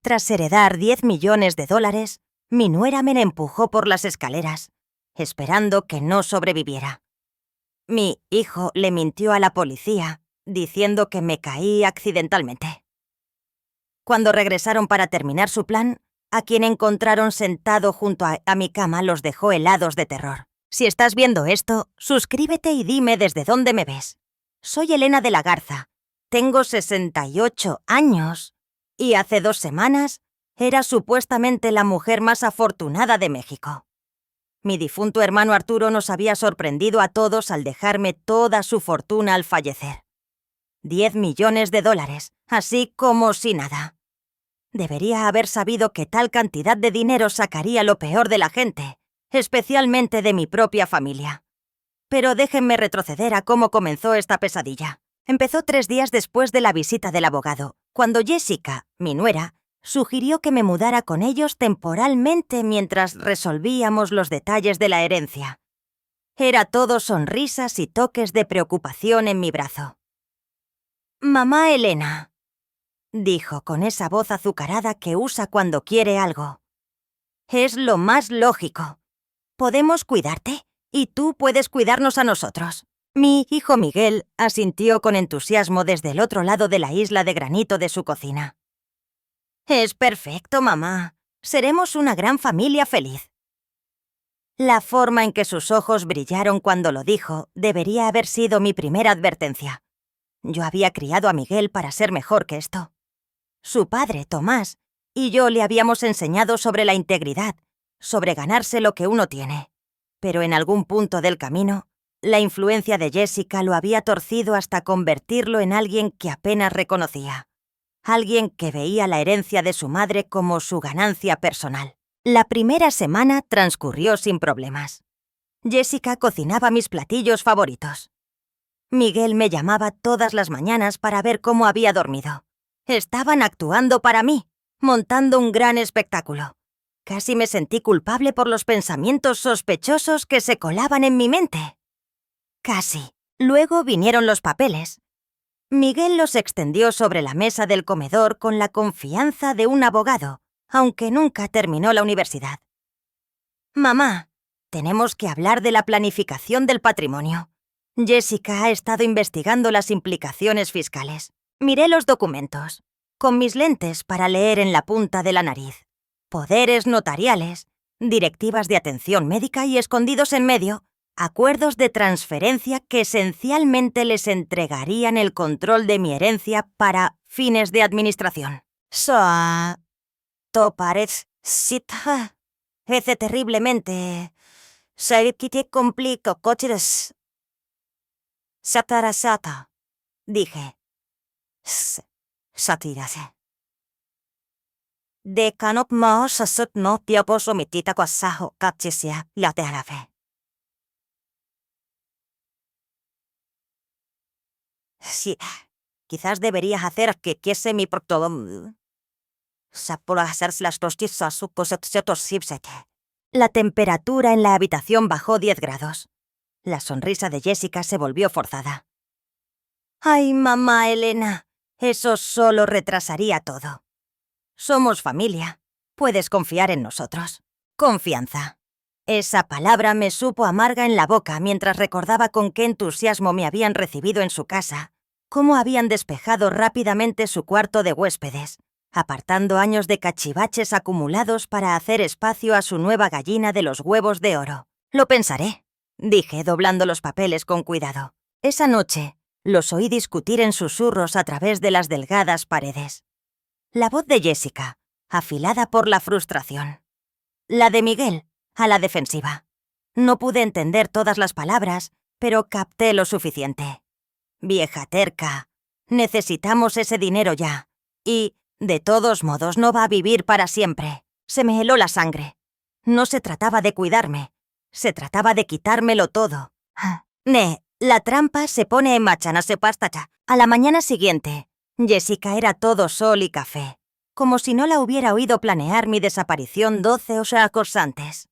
Tras heredar $10 millones, mi nuera me empujó por las escaleras, esperando que no sobreviviera. Mi hijo le mintió a la policía, diciendo que me caí accidentalmente. Cuando regresaron para terminar su plan, a quien encontraron sentado junto a mi cama los dejó helados de terror. Si estás viendo esto, suscríbete y dime desde dónde me ves. Soy Elena de la Garza, tengo 68 años y hace 2 semanas era supuestamente la mujer más afortunada de México. Mi difunto hermano Arturo nos había sorprendido a todos al dejarme toda su fortuna al fallecer. $10 millones, así como si nada. Debería haber sabido que tal cantidad de dinero sacaría lo peor de la gente, especialmente de mi propia familia. Pero déjenme retroceder a cómo comenzó esta pesadilla. Empezó 3 días después de la visita del abogado, cuando Jessica, mi nuera, sugirió que me mudara con ellos temporalmente mientras resolvíamos los detalles de la herencia. Era todo sonrisas y toques de preocupación en mi brazo. «Mamá Elena», dijo con esa voz azucarada que usa cuando quiere algo. «Es lo más lógico. Podemos cuidarte y tú puedes cuidarnos a nosotros». Mi hijo Miguel asintió con entusiasmo desde el otro lado de la isla de granito de su cocina. «Es perfecto, mamá. Seremos una gran familia feliz». La forma en que sus ojos brillaron cuando lo dijo debería haber sido mi primera advertencia. Yo había criado a Miguel para ser mejor que esto. Su padre, Tomás, y yo le habíamos enseñado sobre la integridad, sobre ganarse lo que uno tiene. Pero en algún punto del camino, la influencia de Jessica lo había torcido hasta convertirlo en alguien que apenas reconocía. Alguien que veía la herencia de su madre como su ganancia personal. La primera semana transcurrió sin problemas. Jessica cocinaba mis platillos favoritos. Miguel me llamaba todas las mañanas para ver cómo había dormido. Estaban actuando para mí, montando un gran espectáculo. Casi me sentí culpable por los pensamientos sospechosos que se colaban en mi mente. Casi. Luego vinieron los papeles. Miguel los extendió sobre la mesa del comedor con la confianza de un abogado, aunque nunca terminó la universidad. «Mamá, tenemos que hablar de la planificación del patrimonio. Jessica ha estado investigando las implicaciones fiscales. Miré los documentos, con mis lentes para leer en la punta de la nariz. Poderes notariales, directivas de atención médica y escondidos en medio, acuerdos de transferencia que esencialmente les entregarían el control de mi herencia para fines de administración. To parece sita. Ece terriblemente. Saibkite complico coches. Satarasata, dije. Satirase. De canop mo sasut no tiapos omitita kwasaho katchisia la terafe. Sí, quizás deberías hacer que quiese mi portodom. La temperatura en la habitación bajó 10 grados. La sonrisa de Jessica se volvió forzada. «Ay, mamá Elena, eso solo retrasaría todo. Somos familia. Puedes confiar en nosotros. Confianza». Esa palabra me supo amarga en la boca mientras recordaba con qué entusiasmo me habían recibido en su casa, cómo habían despejado rápidamente su cuarto de huéspedes, apartando años de cachivaches acumulados para hacer espacio a su nueva gallina de los huevos de oro. «Lo pensaré», dije, doblando los papeles con cuidado. Esa noche, los oí discutir en susurros a través de las delgadas paredes. La voz de Jessica, afilada por la frustración. La de Miguel, a la defensiva. No pude entender todas las palabras, pero capté lo suficiente. «Vieja terca, necesitamos ese dinero ya. Y, de todos modos, no va a vivir para siempre». Se me heló la sangre. No se trataba de cuidarme. Se trataba de quitármelo todo. La trampa se pone en marcha, no se pastacha. A la mañana siguiente, Jessica era todo sol y café, como si no la hubiera oído planear mi desaparición 12 horas antes.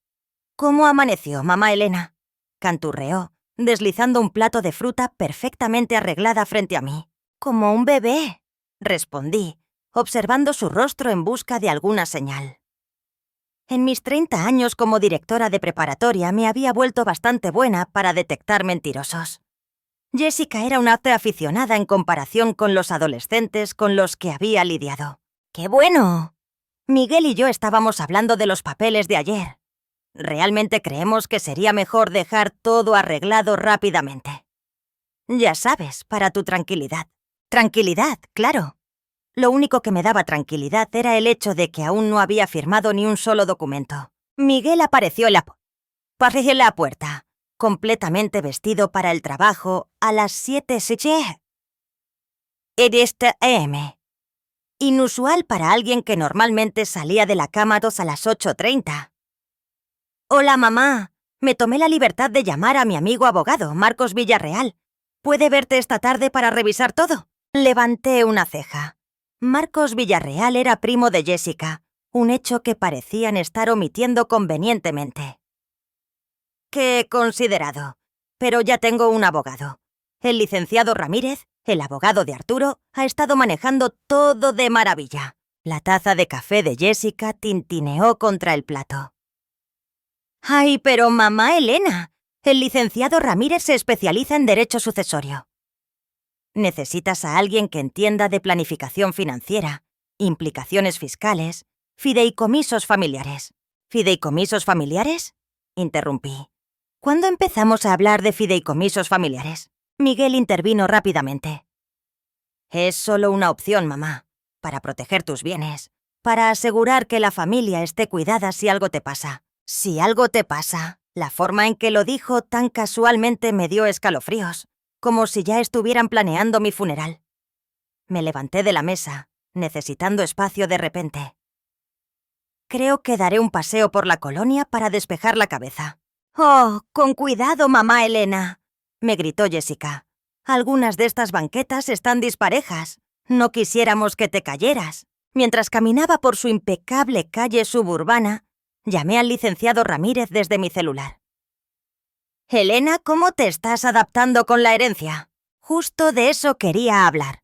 «¿Cómo amaneció, mamá Elena?», canturreó, deslizando un plato de fruta perfectamente arreglada frente a mí. «Como un bebé», respondí, observando su rostro en busca de alguna señal. En mis 30 años como directora de preparatoria me había vuelto bastante buena para detectar mentirosos. Jessica era una aficionada en comparación con los adolescentes con los que había lidiado. ¡Qué bueno! Miguel y yo estábamos hablando de los papeles de ayer. Realmente creemos que sería mejor dejar todo arreglado rápidamente. Ya sabes, para tu tranquilidad. Tranquilidad, claro. Lo único que me daba tranquilidad era el hecho de que aún no había firmado ni un solo documento. Miguel apareció en la puerta, completamente vestido para el trabajo a las 7:00 AM. Inusual para alguien que normalmente salía de la cama a las 8:30. Hola, mamá. Me tomé la libertad de llamar a mi amigo abogado, Marcos Villarreal. ¿Puede verte esta tarde para revisar todo? Levanté una ceja. Marcos Villarreal era primo de Jessica, un hecho que parecían estar omitiendo convenientemente. Qué considerado. Pero ya tengo un abogado. El licenciado Ramírez, el abogado de Arturo, ha estado manejando todo de maravilla. La taza de café de Jessica tintineó contra el plato. ¡Ay, pero mamá Elena! El licenciado Ramírez se especializa en derecho sucesorio. Necesitas a alguien que entienda de planificación financiera, implicaciones fiscales, fideicomisos familiares. ¿Fideicomisos familiares? Interrumpí. ¿Cuándo empezamos a hablar de fideicomisos familiares? Miguel intervino rápidamente. Es solo una opción, mamá, para proteger tus bienes, para asegurar que la familia esté cuidada si algo te pasa. Si algo te pasa. La forma en que lo dijo tan casualmente me dio escalofríos, como si ya estuvieran planeando mi funeral. Me levanté de la mesa, necesitando espacio de repente. Creo que daré un paseo por la colonia para despejar la cabeza. ¡Oh, con cuidado, mamá Elena!, me gritó Jessica. Algunas de estas banquetas están disparejas. No quisiéramos que te cayeras. Mientras caminaba por su impecable calle suburbana, llamé al licenciado Ramírez desde mi celular. Elena, ¿cómo te estás adaptando con la herencia? Justo de eso quería hablar.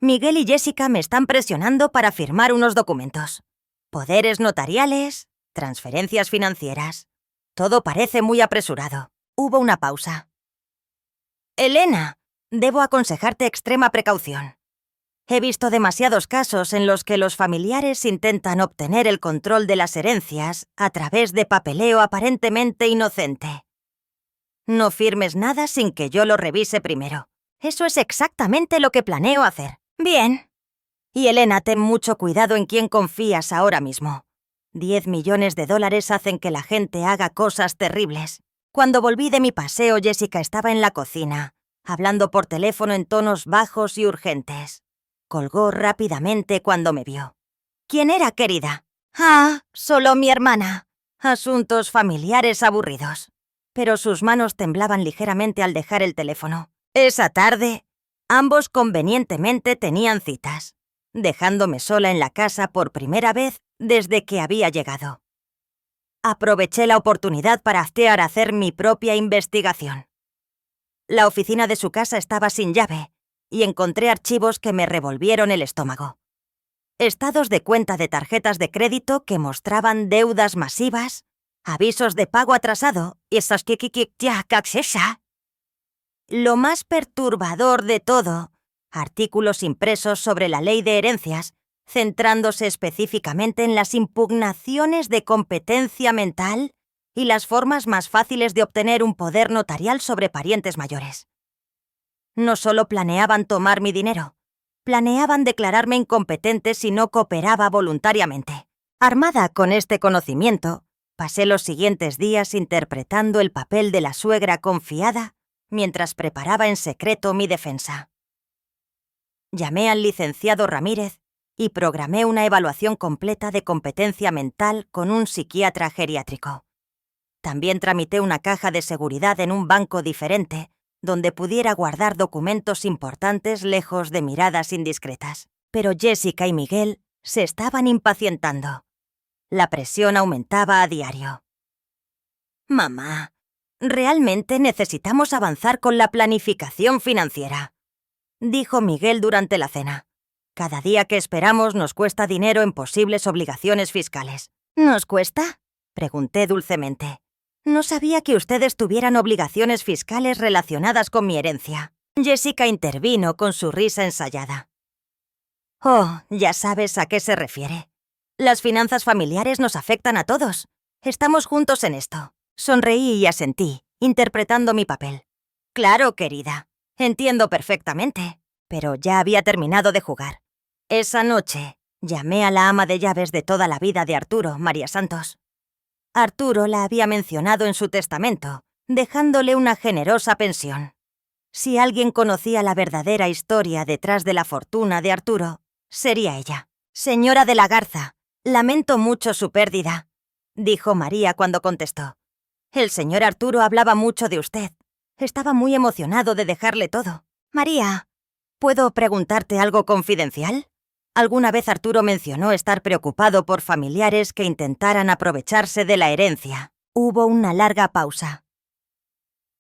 Miguel y Jessica me están presionando para firmar unos documentos. Poderes notariales, transferencias financieras. Todo parece muy apresurado. Hubo una pausa. Elena, debo aconsejarte extrema precaución. He visto demasiados casos en los que los familiares intentan obtener el control de las herencias a través de papeleo aparentemente inocente. No firmes nada sin que yo lo revise primero. Eso es exactamente lo que planeo hacer. Bien. Y Elena, ten mucho cuidado en quién confías ahora mismo. 10 millones de dólares hacen que la gente haga cosas terribles. Cuando volví de mi paseo, Jessica estaba en la cocina, hablando por teléfono en tonos bajos y urgentes. Colgó rápidamente cuando me vio. ¿Quién era, querida? Ah, solo mi hermana. Asuntos familiares aburridos. Pero sus manos temblaban ligeramente al dejar el teléfono. Esa tarde, ambos convenientemente tenían citas, dejándome sola en la casa por primera vez desde que había llegado. Aproveché la oportunidad para hacer mi propia investigación. La oficina de su casa estaba sin llave y encontré archivos que me revolvieron el estómago. Estados de cuenta de tarjetas de crédito que mostraban deudas masivas, avisos de pago atrasado y esas Lo más perturbador de todo, artículos impresos sobre la ley de herencias, centrándose específicamente en las impugnaciones de competencia mental y las formas más fáciles de obtener un poder notarial sobre parientes mayores. No solo planeaban tomar mi dinero, planeaban declararme incompetente si no cooperaba voluntariamente. Armada con este conocimiento, pasé los siguientes días interpretando el papel de la suegra confiada mientras preparaba en secreto mi defensa. Llamé al licenciado Ramírez y programé una evaluación completa de competencia mental con un psiquiatra geriátrico. También tramité una caja de seguridad en un banco diferente, donde pudiera guardar documentos importantes lejos de miradas indiscretas. Pero Jessica y Miguel se estaban impacientando. La presión aumentaba a diario. Mamá, realmente necesitamos avanzar con la planificación financiera, dijo Miguel durante la cena. Cada día que esperamos nos cuesta dinero en posibles obligaciones fiscales. ¿Nos cuesta?, pregunté dulcemente. No sabía que ustedes tuvieran obligaciones fiscales relacionadas con mi herencia. Jessica intervino con su risa ensayada. Oh, ya sabes a qué se refiere. Las finanzas familiares nos afectan a todos. Estamos juntos en esto. Sonreí y asentí, interpretando mi papel. Claro, querida. Entiendo perfectamente. Pero ya había terminado de jugar. Esa noche, llamé a la ama de llaves de toda la vida de Arturo, María Santos. Arturo la había mencionado en su testamento, dejándole una generosa pensión. Si alguien conocía la verdadera historia detrás de la fortuna de Arturo, sería ella. Señora de la Garza, lamento mucho su pérdida, dijo María cuando contestó. El señor Arturo hablaba mucho de usted. Estaba muy emocionado de dejarle todo. María, ¿puedo preguntarte algo confidencial? Alguna vez Arturo mencionó estar preocupado por familiares que intentaran aprovecharse de la herencia. Hubo una larga pausa.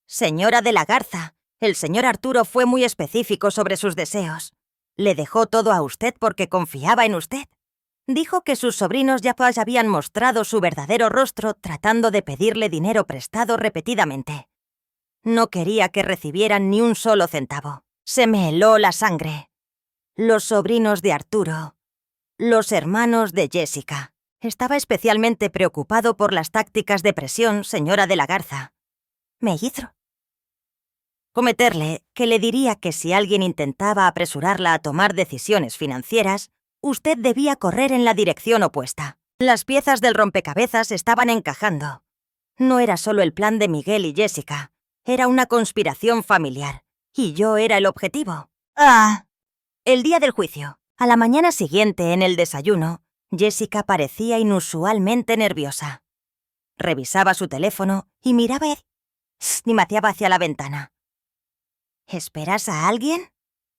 Señora de la Garza, el señor Arturo fue muy específico sobre sus deseos. Le dejó todo a usted porque confiaba en usted. Dijo que sus sobrinos ya habían mostrado su verdadero rostro tratando de pedirle dinero prestado repetidamente. No quería que recibieran ni un solo centavo. Se me heló la sangre. Los sobrinos de Arturo. Los hermanos de Jessica. Estaba especialmente preocupado por las tácticas de presión, señora de la Garza. Me hizo cometerle que le diría que si alguien intentaba apresurarla a tomar decisiones financieras, usted debía correr en la dirección opuesta. Las piezas del rompecabezas estaban encajando. No era solo el plan de Miguel y Jessica, era una conspiración familiar, y yo era el objetivo. El día del juicio, a la mañana siguiente en el desayuno, Jessica parecía inusualmente nerviosa. Revisaba su teléfono y miraba y mateaba hacia la ventana. ¿Esperas a alguien?,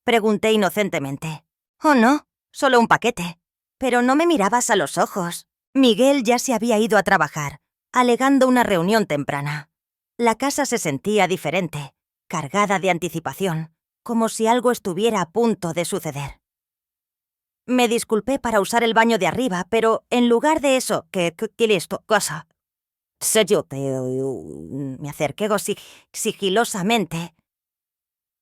pregunté inocentemente. Oh, no, solo un paquete. Pero no me mirabas a los ojos. Miguel ya se había ido a trabajar, alegando una reunión temprana. La casa se sentía diferente, cargada de anticipación, como si algo estuviera a punto de suceder. Me disculpé para usar el baño de arriba, pero en lugar de eso, ¿qué listo cosa? Me acerqué sigilosamente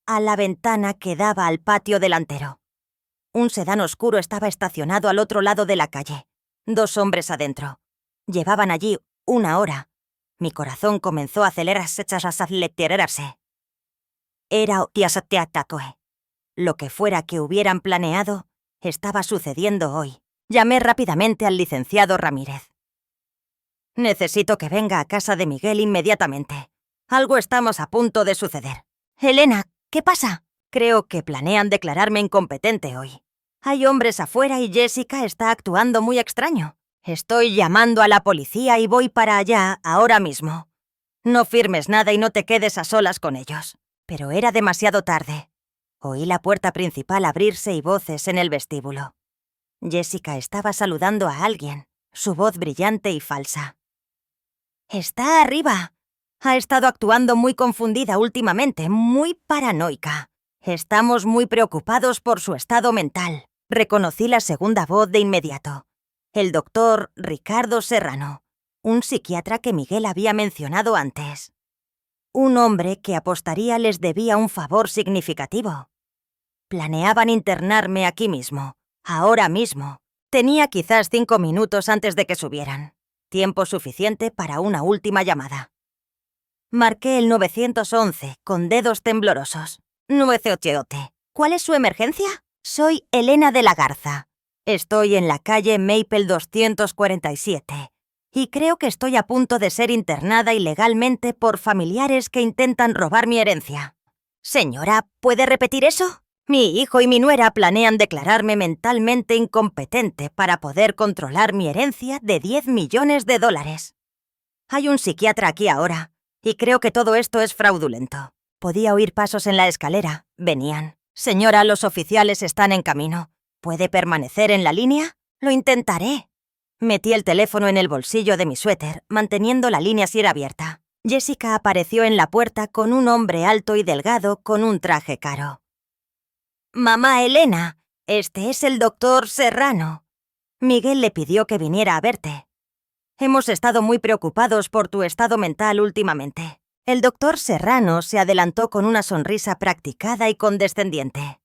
a la ventana que daba al patio delantero. Un sedán oscuro estaba estacionado al otro lado de la calle. 2 hombres adentro. Llevaban allí 1 hora. Mi corazón comenzó a acelerarse. Era lo que fuera que hubieran planeado, estaba sucediendo hoy. Llamé rápidamente al licenciado Ramírez. Necesito que venga a casa de Miguel inmediatamente. Algo estamos a punto de suceder. Elena, ¿qué pasa? Creo que planean declararme incompetente hoy. Hay hombres afuera y Jessica está actuando muy extraño. Estoy llamando a la policía y voy para allá ahora mismo. No firmes nada y no te quedes a solas con ellos. Pero era demasiado tarde. Oí la puerta principal abrirse y voces en el vestíbulo. Jessica estaba saludando a alguien, su voz brillante y falsa. «Está arriba. Ha estado actuando muy confundida últimamente, muy paranoica. Estamos muy preocupados por su estado mental». Reconocí la segunda voz de inmediato. El doctor Ricardo Serrano, un psiquiatra que Miguel había mencionado antes. Un hombre que apostaría les debía un favor significativo. Planeaban internarme aquí mismo, ahora mismo. Tenía quizás 5 minutos antes de que subieran. Tiempo suficiente para una última llamada. Marqué el 911 con dedos temblorosos. 988. ¿Cuál es su emergencia? Soy Elena de la Garza. Estoy en la calle Maple 247 y creo que estoy a punto de ser internada ilegalmente por familiares que intentan robar mi herencia. Señora, ¿puede repetir eso? Mi hijo y mi nuera planean declararme mentalmente incompetente para poder controlar mi herencia de $10 millones. Hay un psiquiatra aquí ahora, y creo que todo esto es fraudulento. Podía oír pasos en la escalera. Venían. Señora, los oficiales están en camino. ¿Puede permanecer en la línea? Lo intentaré. Metí el teléfono en el bolsillo de mi suéter, manteniendo la línea siempre abierta. Jessica apareció en la puerta con un hombre alto y delgado con un traje caro. «Mamá Elena, Este es el doctor Serrano. Miguel le pidió que viniera a verte. Hemos estado muy preocupados por tu estado mental últimamente. El doctor Serrano se adelantó con una sonrisa practicada y condescendiente.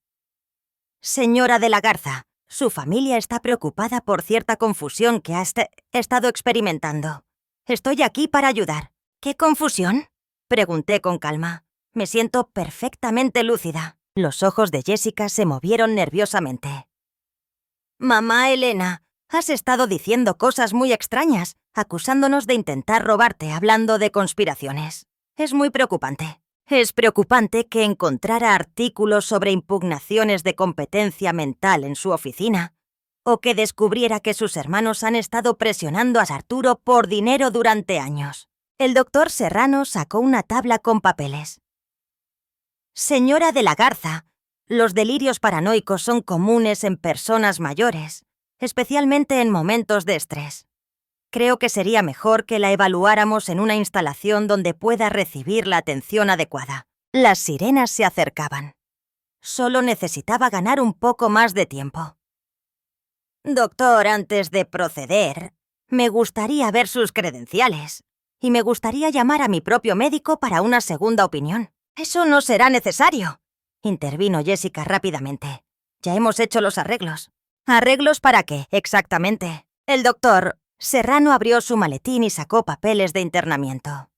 Señora de la Garza, su familia está preocupada por cierta confusión que ha estado experimentando. Estoy aquí para ayudar. ¿Qué confusión?, pregunté con calma. Me siento perfectamente lúcida. Los ojos de Jessica se movieron nerviosamente. Mamá Elena, has estado diciendo cosas muy extrañas, acusándonos de intentar robarte, hablando de conspiraciones. Es muy preocupante. Es preocupante que encontrara artículos sobre impugnaciones de competencia mental en su oficina, o que descubriera que sus hermanos han estado presionando a Arturo por dinero durante años. El doctor Serrano sacó una tabla con papeles. Señora de la Garza, los delirios paranoicos son comunes en personas mayores, especialmente en momentos de estrés. Creo que sería mejor que la evaluáramos en una instalación donde pueda recibir la atención adecuada. Las sirenas se acercaban. Solo necesitaba ganar un poco más de tiempo. Doctor, antes de proceder, me gustaría ver sus credenciales. Y me gustaría llamar a mi propio médico para una segunda opinión. Eso no será necesario, intervino Jessica rápidamente. Ya hemos hecho los arreglos. ¿Arreglos para qué, exactamente? El doctor Serrano abrió su maletín y sacó papeles de internamiento.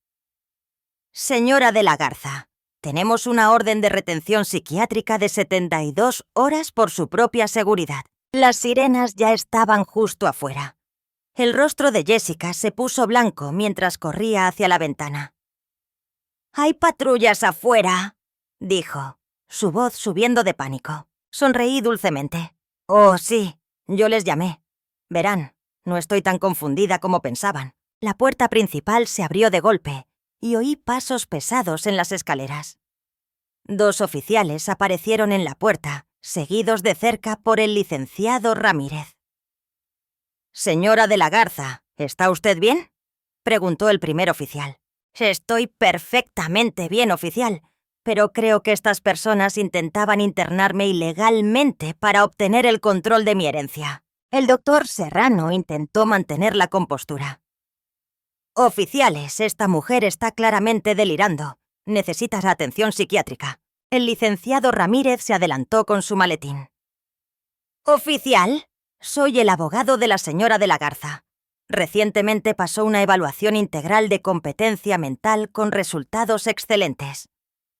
Señora de la Garza, tenemos una orden de retención psiquiátrica de 72 horas por su propia seguridad. Las sirenas ya estaban justo afuera. El rostro de Jessica se puso blanco mientras corría hacia la ventana. «Hay patrullas afuera», dijo, su voz subiendo de pánico. Sonreí dulcemente. «Oh, sí, yo les llamé. Verán, no estoy tan confundida como pensaban». La puerta principal se abrió de golpe y oí pasos pesados en las escaleras. 2 oficiales aparecieron en la puerta, seguidos de cerca por el licenciado Ramírez. «Señora de la Garza, ¿está usted bien?», preguntó el primer oficial. «Estoy perfectamente bien, oficial, pero creo que estas personas intentaban internarme ilegalmente para obtener el control de mi herencia». El doctor Serrano intentó mantener la compostura. «Oficiales, esta mujer está claramente delirando. Necesitas atención psiquiátrica». El licenciado Ramírez se adelantó con su maletín. «Oficial, soy el abogado de la señora de la Garza. Recientemente pasó una evaluación integral de competencia mental con resultados excelentes.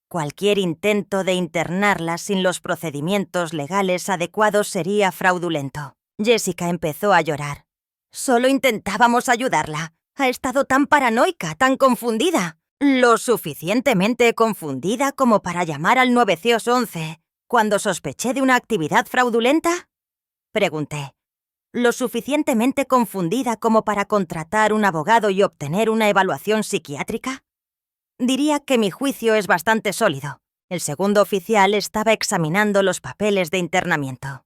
Cualquier intento de internarla sin los procedimientos legales adecuados sería fraudulento». Jessica empezó a llorar. «Solo intentábamos ayudarla. Ha estado tan paranoica, tan confundida. Lo suficientemente confundida como para llamar al 911 cuando sospeché de una actividad fraudulenta», pregunté. «¿Lo suficientemente confundida como para contratar un abogado y obtener una evaluación psiquiátrica?» Diría que mi juicio es bastante sólido. El segundo oficial estaba examinando los papeles de internamiento.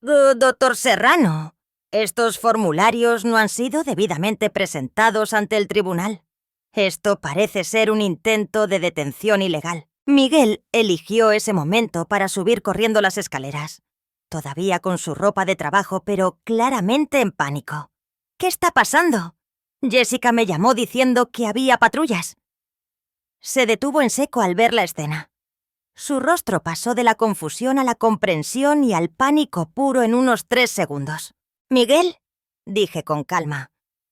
«Doctor Serrano, estos formularios no han sido debidamente presentados ante el tribunal. Esto parece ser un intento de detención ilegal». Miguel eligió ese momento para subir corriendo las escaleras, todavía con su ropa de trabajo, pero claramente en pánico. «¿Qué está pasando?». Jessica me llamó diciendo que había patrullas. Se detuvo en seco al ver la escena. Su rostro pasó de la confusión a la comprensión y al pánico puro en unos 3 segundos. «Miguel», dije con calma,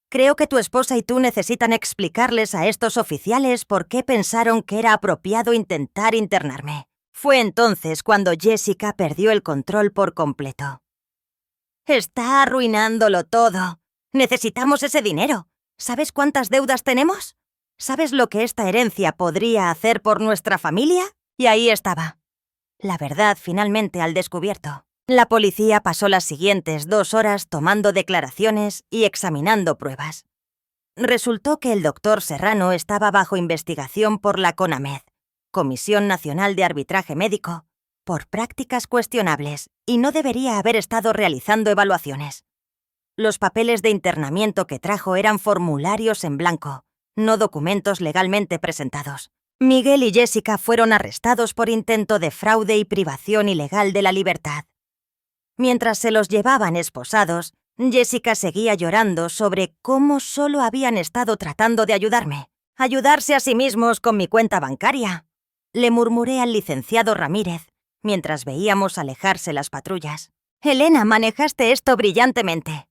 «creo que tu esposa y tú necesitan explicarles a estos oficiales por qué pensaron que era apropiado intentar internarme». Fue entonces cuando Jessica perdió el control por completo. «Está arruinándolo todo. Necesitamos ese dinero. ¿Sabes cuántas deudas tenemos? ¿Sabes lo que esta herencia podría hacer por nuestra familia?». Y ahí estaba. La verdad finalmente al descubierto. La policía pasó las siguientes 2 horas tomando declaraciones y examinando pruebas. Resultó que el doctor Serrano estaba bajo investigación por la CONAMED, Comisión Nacional de Arbitraje Médico, por prácticas cuestionables y no debería haber estado realizando evaluaciones. Los papeles de internamiento que trajo eran formularios en blanco, no documentos legalmente presentados. Miguel y Jessica fueron arrestados por intento de fraude y privación ilegal de la libertad. Mientras se los llevaban esposados, Jessica seguía llorando sobre cómo solo habían estado tratando de ayudarme. ¿Ayudarse a sí mismos con mi cuenta bancaria? Le murmuré al licenciado Ramírez, mientras veíamos alejarse las patrullas. Elena, manejaste esto brillantemente.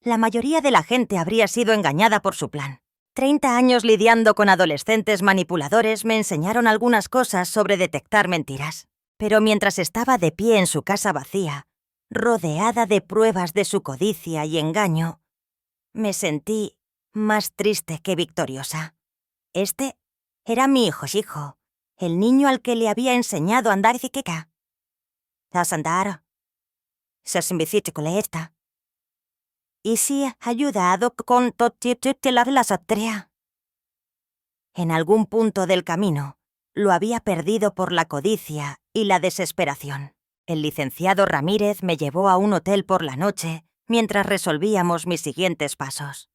La mayoría de la gente habría sido engañada por su plan. 30 años lidiando con adolescentes manipuladores me enseñaron algunas cosas sobre detectar mentiras. Pero mientras estaba de pie en su casa vacía, rodeada de pruebas de su codicia y engaño, me sentí más triste que victoriosa. Este era mi hijo, el niño al que le había enseñado a andar bicicleta. A andar. Se bicicleta. Y si ha ayudado con todo la satria. En algún punto del camino, lo había perdido por la codicia y la desesperación. El licenciado Ramírez me llevó a un hotel por la noche mientras resolvíamos mis siguientes pasos.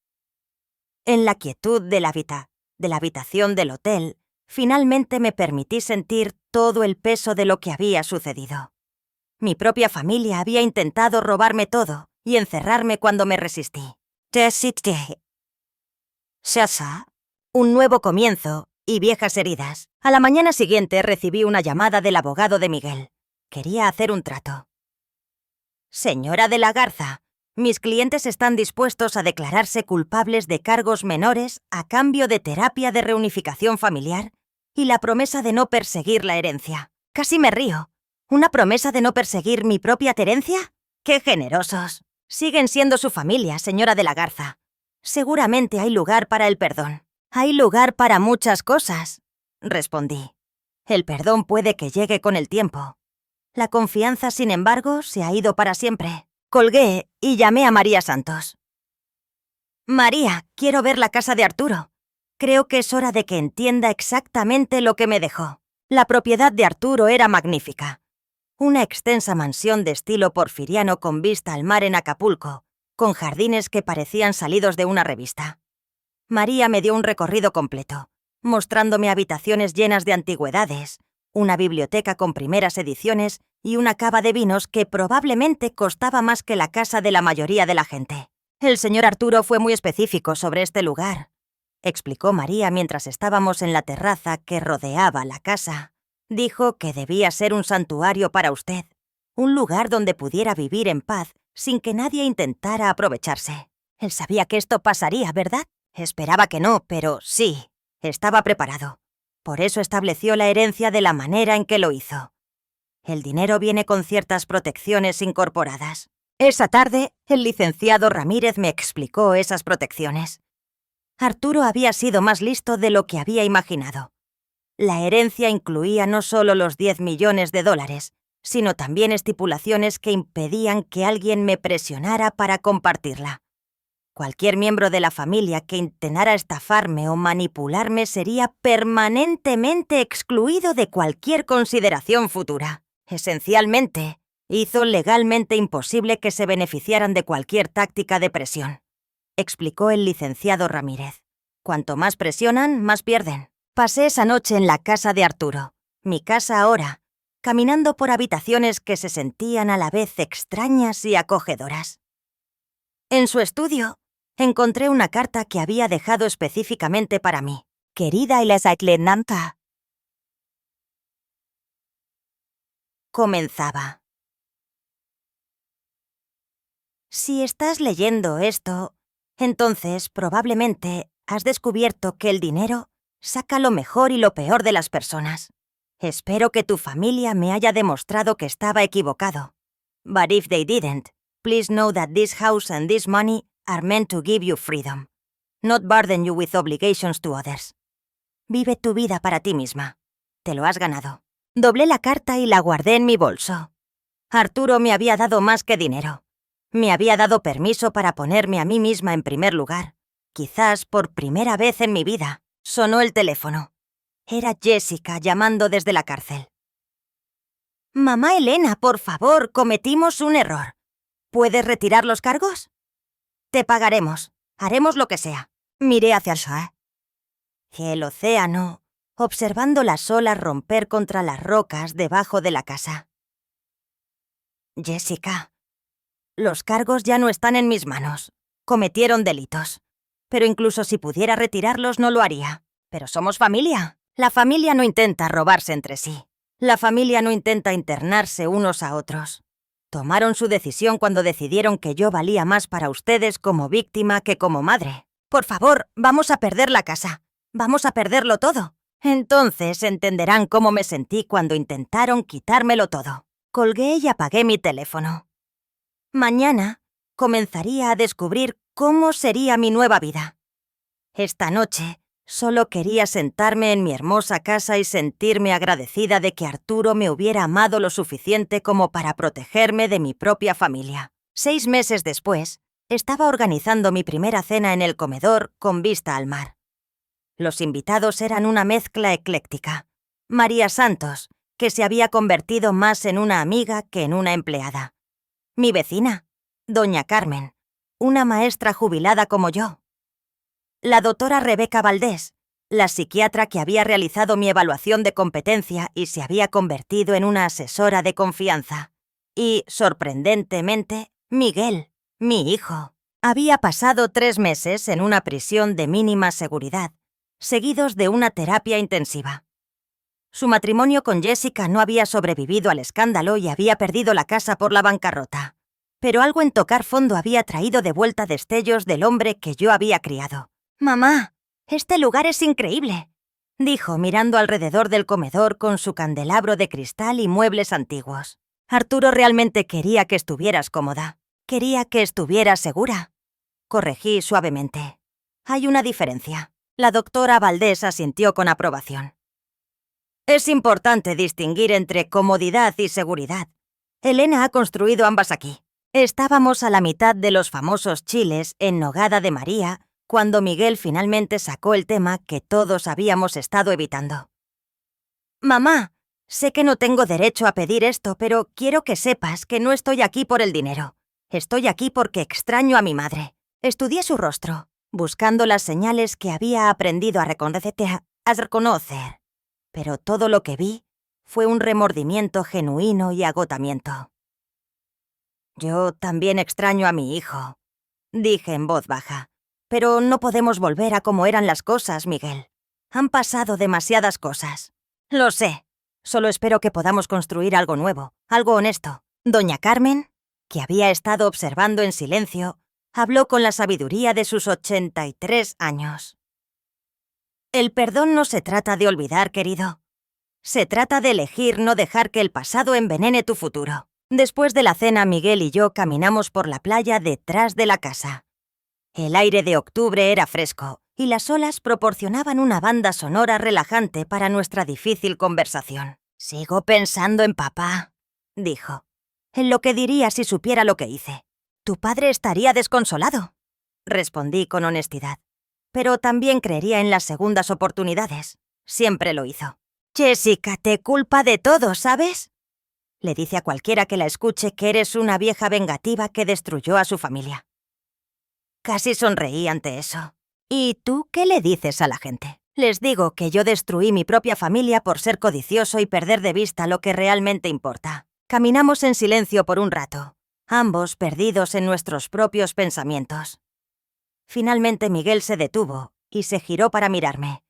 En la quietud de la habitación del hotel, finalmente me permití sentir todo el peso de lo que había sucedido. Mi propia familia había intentado robarme todo y encerrarme cuando me resistí. Un nuevo comienzo y viejas heridas. A la mañana siguiente recibí una llamada del abogado de Miguel. Quería hacer un trato. Señora de la Garza, mis clientes están dispuestos a declararse culpables de cargos menores a cambio de terapia de reunificación familiar y la promesa de no perseguir la herencia. Casi me río. ¿Una promesa de no perseguir mi propia herencia? ¡Qué generosos! Siguen siendo su familia, señora de la Garza. Seguramente hay lugar para el perdón. Hay lugar para muchas cosas, respondí. El perdón puede que llegue con el tiempo. La confianza, sin embargo, se ha ido para siempre. Colgué y llamé a María Santos. María, quiero ver la casa de Arturo. Creo que es hora de que entienda exactamente lo que me dejó. La propiedad de Arturo era magnífica. Una extensa mansión de estilo porfiriano con vista al mar en Acapulco, con jardines que parecían salidos de una revista. María me dio un recorrido completo, mostrándome habitaciones llenas de antigüedades, una biblioteca con primeras ediciones y una cava de vinos que probablemente costaba más que la casa de la mayoría de la gente. El señor Arturo fue muy específico sobre este lugar, explicó María mientras estábamos en la terraza que rodeaba la casa. Dijo que debía ser un santuario para usted, un lugar donde pudiera vivir en paz sin que nadie intentara aprovecharse. Él sabía que esto pasaría, ¿verdad? Esperaba que no, pero sí, estaba preparado. Por eso estableció la herencia de la manera en que lo hizo. El dinero viene con ciertas protecciones incorporadas. Esa tarde, el licenciado Ramírez me explicó esas protecciones. Arturo había sido más listo de lo que había imaginado. La herencia incluía no solo los 10 millones de dólares, sino también estipulaciones que impedían que alguien me presionara para compartirla. Cualquier miembro de la familia que intentara estafarme o manipularme sería permanentemente excluido de cualquier consideración futura. Esencialmente, hizo legalmente imposible que se beneficiaran de cualquier táctica de presión, explicó el licenciado Ramírez. Cuanto más presionan, más pierden. Pasé esa noche en la casa de Arturo, mi casa ahora, caminando por habitaciones que se sentían a la vez extrañas y acogedoras. En su estudio, encontré una carta que había dejado específicamente para mí. Querida Elena, comenzaba. Si estás leyendo esto, entonces probablemente has descubierto que el dinero saca lo mejor y lo peor de las personas. Espero que tu familia me haya demostrado que estaba equivocado. But if they didn't, please know that this house and this money are meant to give you freedom, not burden you with obligations to others. Vive tu vida para ti misma. Te lo has ganado. Doblé la carta y la guardé en mi bolso. Arturo me había dado más que dinero. Me había dado permiso para ponerme a mí misma en primer lugar. Quizás por primera vez en mi vida, sonó el teléfono. Era Jessica llamando desde la cárcel. Mamá Elena, por favor, cometimos un error. ¿Puedes retirar los cargos? Te pagaremos. Haremos lo que sea. Miré hacia el océano, observando las olas romper contra las rocas debajo de la casa. Jessica, Los cargos ya no están en mis manos. Cometieron delitos. Pero incluso si pudiera retirarlos, no lo haría. Pero somos familia. La familia no intenta robarse entre sí. La familia no intenta internarse unos a otros. Tomaron su decisión cuando decidieron que yo valía más para ustedes como víctima que como madre. Por favor, vamos a perder la casa. Vamos a perderlo todo. Entonces entenderán cómo me sentí cuando intentaron quitármelo todo. Colgué y apagué mi teléfono. Mañana comenzaría a descubrir cómo sería mi nueva vida. Esta noche solo quería sentarme en mi hermosa casa y sentirme agradecida de que Arturo me hubiera amado lo suficiente como para protegerme de mi propia familia. 6 meses después, estaba organizando mi primera cena en el comedor con vista al mar. Los invitados eran una mezcla ecléctica. María Santos, que se había convertido más en una amiga que en una empleada. Mi vecina, doña Carmen, una maestra jubilada como yo. La doctora Rebeca Valdés, la psiquiatra que había realizado mi evaluación de competencia y se había convertido en una asesora de confianza. Y, sorprendentemente, Miguel, mi hijo. Había pasado 3 meses en una prisión de mínima seguridad, seguidos de una terapia intensiva. Su matrimonio con Jessica no había sobrevivido al escándalo y había perdido la casa por la bancarrota. Pero algo en tocar fondo había traído de vuelta destellos del hombre que yo había criado. «Mamá, este lugar es increíble», dijo mirando alrededor del comedor con su candelabro de cristal y muebles antiguos. «Arturo realmente quería que estuvieras cómoda. Quería que estuvieras segura». Corregí suavemente. «Hay una diferencia». La doctora Valdés asintió con aprobación. «Es importante distinguir entre comodidad y seguridad. Elena ha construido ambas aquí». Estábamos a la mitad de los famosos chiles en nogada de María cuando Miguel finalmente sacó el tema que todos habíamos estado evitando. «Mamá, sé que no tengo derecho a pedir esto, pero quiero que sepas que no estoy aquí por el dinero. Estoy aquí porque extraño a mi madre». Estudié su rostro, buscando las señales que había aprendido a reconocer. Pero todo lo que vi fue un remordimiento genuino y agotamiento. «Yo también extraño a mi hijo», dije en voz baja. «Pero no podemos volver a como eran las cosas, Miguel. Han pasado demasiadas cosas». «Lo sé. Solo espero que podamos construir algo nuevo, algo honesto». Doña Carmen, que había estado observando en silencio, habló con la sabiduría de sus 83 años. «El perdón no se trata de olvidar, querido. Se trata de elegir no dejar que el pasado envenene tu futuro». Después de la cena, Miguel y yo caminamos por la playa detrás de la casa. El aire de octubre era fresco y las olas proporcionaban una banda sonora relajante para nuestra difícil conversación. «Sigo pensando en papá», dijo. «En lo que diría si supiera lo que hice». «Tu padre estaría desconsolado», respondí con honestidad. «Pero también creería en las segundas oportunidades. Siempre lo hizo». «Jessica te culpa de todo, ¿sabes? Le dice a cualquiera que la escuche que eres una vieja vengativa que destruyó a su familia». Casi sonreí ante eso. «¿Y tú qué le dices a la gente?» «Les digo que yo destruí mi propia familia por ser codicioso y perder de vista lo que realmente importa». Caminamos en silencio por un rato, ambos perdidos en nuestros propios pensamientos. Finalmente Miguel se detuvo y se giró para mirarme.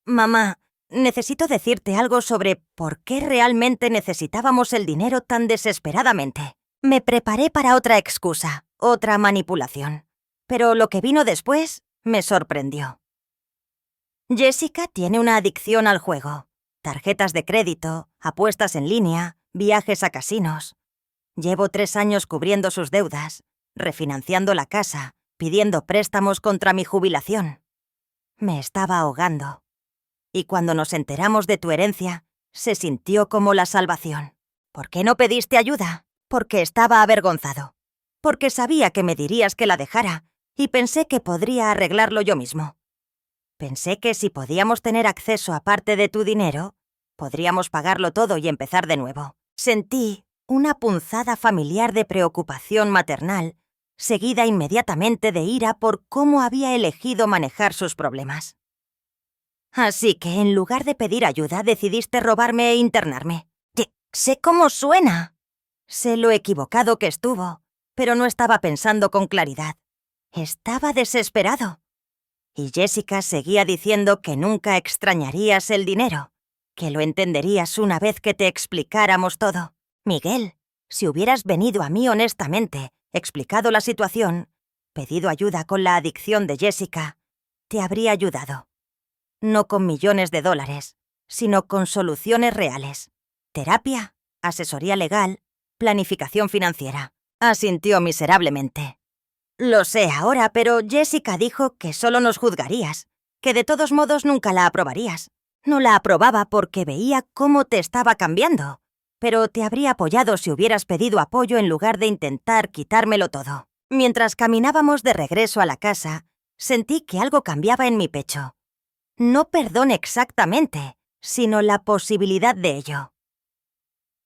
«Mamá, necesito decirte algo sobre por qué realmente necesitábamos el dinero tan desesperadamente». Me preparé para otra excusa, otra manipulación. Pero lo que vino después me sorprendió. «Jessica tiene una adicción al juego. Tarjetas de crédito, apuestas en línea, viajes a casinos. Llevo 3 años cubriendo sus deudas, refinanciando la casa, pidiendo préstamos contra mi jubilación. Me estaba ahogando. Y cuando nos enteramos de tu herencia, se sintió como la salvación. ¿Por qué no pediste ayuda?» «Porque estaba avergonzado. Porque sabía que me dirías que la dejara y pensé que podría arreglarlo yo mismo. Pensé que si podíamos tener acceso a parte de tu dinero, podríamos pagarlo todo y empezar de nuevo». Sentí una punzada familiar de preocupación maternal, seguida inmediatamente de ira por cómo había elegido manejar sus problemas. «Así que en lugar de pedir ayuda, decidiste robarme e internarme». «Sé cómo suena». Sé lo equivocado que estuvo, pero no estaba pensando con claridad. Estaba desesperado. Y Jessica seguía diciendo que nunca extrañarías el dinero, que lo entenderías una vez que te explicáramos todo. Miguel, si hubieras venido a mí honestamente, explicado la situación, pedido ayuda con la adicción de Jessica, te habría ayudado. No con millones de dólares, sino con soluciones reales. Terapia, asesoría legal, planificación financiera. Asintió miserablemente. Lo sé ahora, pero Jessica dijo que solo nos juzgarías, que de todos modos nunca la aprobarías. No la aprobaba porque veía cómo te estaba cambiando, pero te habría apoyado si hubieras pedido apoyo en lugar de intentar quitármelo todo. Mientras caminábamos de regreso a la casa, sentí que algo cambiaba en mi pecho. No perdón exactamente, sino la posibilidad de ello.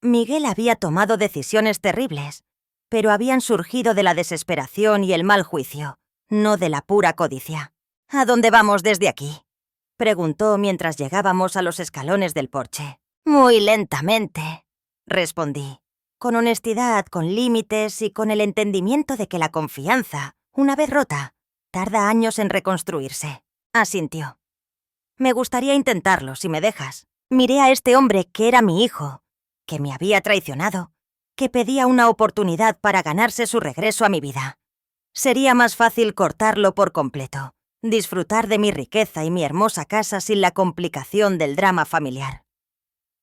Miguel había tomado decisiones terribles, pero habían surgido de la desesperación y el mal juicio, no de la pura codicia. ¿A dónde vamos desde aquí?, preguntó mientras llegábamos a los escalones del porche. Muy lentamente, respondí, con honestidad, con límites y con el entendimiento de que la confianza, una vez rota, tarda años en reconstruirse. Asintió. Me gustaría intentarlo, si me dejas. Miré a este hombre que era mi hijo, que me había traicionado, que pedía una oportunidad para ganarse su regreso a mi vida. Sería más fácil cortarlo por completo, disfrutar de mi riqueza y mi hermosa casa sin la complicación del drama familiar.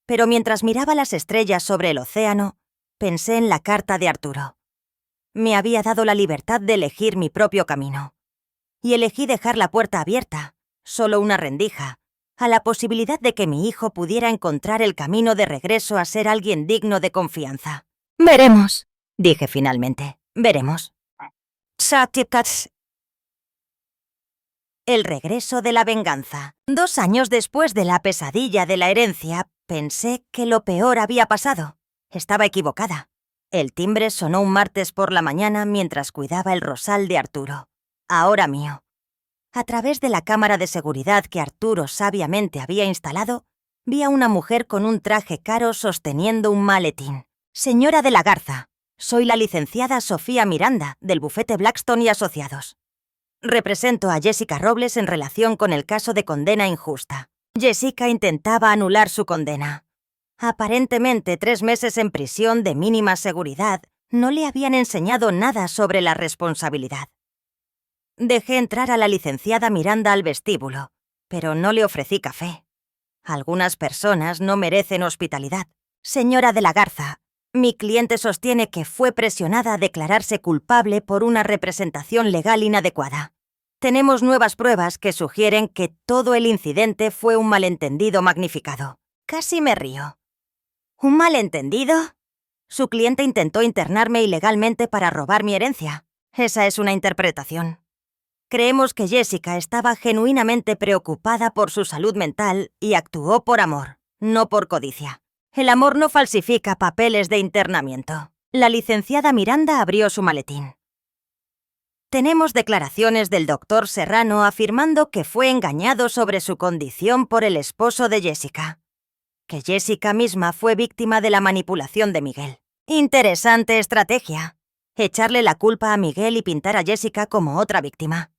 Pero mientras miraba las estrellas sobre el océano, pensé en la carta de Arturo. Me había dado la libertad de elegir mi propio camino. Y elegí dejar la puerta abierta, solo una rendija, a la posibilidad de que mi hijo pudiera encontrar el camino de regreso a ser alguien digno de confianza. Veremos, dije finalmente. Veremos. El regreso de la venganza. 2 años después de la pesadilla de la herencia, pensé que lo peor había pasado. Estaba equivocada. El timbre sonó un martes por la mañana mientras cuidaba el rosal de Arturo, ahora mío. A través de la cámara de seguridad que Arturo sabiamente había instalado, vi a una mujer con un traje caro sosteniendo un maletín. Señora de la Garza, soy la licenciada Sofía Miranda, del bufete Blackstone y Asociados. Represento a Jessica Robles en relación con el caso de condena injusta. Jessica intentaba anular su condena. Aparentemente 3 meses en prisión de mínima seguridad no le habían enseñado nada sobre la responsabilidad. Dejé entrar a la licenciada Miranda al vestíbulo, pero no le ofrecí café. Algunas personas no merecen hospitalidad. Señora de la Garza, mi cliente sostiene que fue presionada a declararse culpable por una representación legal inadecuada. Tenemos nuevas pruebas que sugieren que todo el incidente fue un malentendido magnificado. Casi me río. ¿Un malentendido? Su cliente intentó internarme ilegalmente para robar mi herencia. Esa es una interpretación. Creemos que Jessica estaba genuinamente preocupada por su salud mental y actuó por amor, no por codicia. El amor no falsifica papeles de internamiento. La licenciada Miranda abrió su maletín. Tenemos declaraciones del doctor Serrano afirmando que fue engañado sobre su condición por el esposo de Jessica. Que Jessica misma fue víctima de la manipulación de Miguel. Interesante estrategia. Echarle la culpa a Miguel y pintar a Jessica como otra víctima.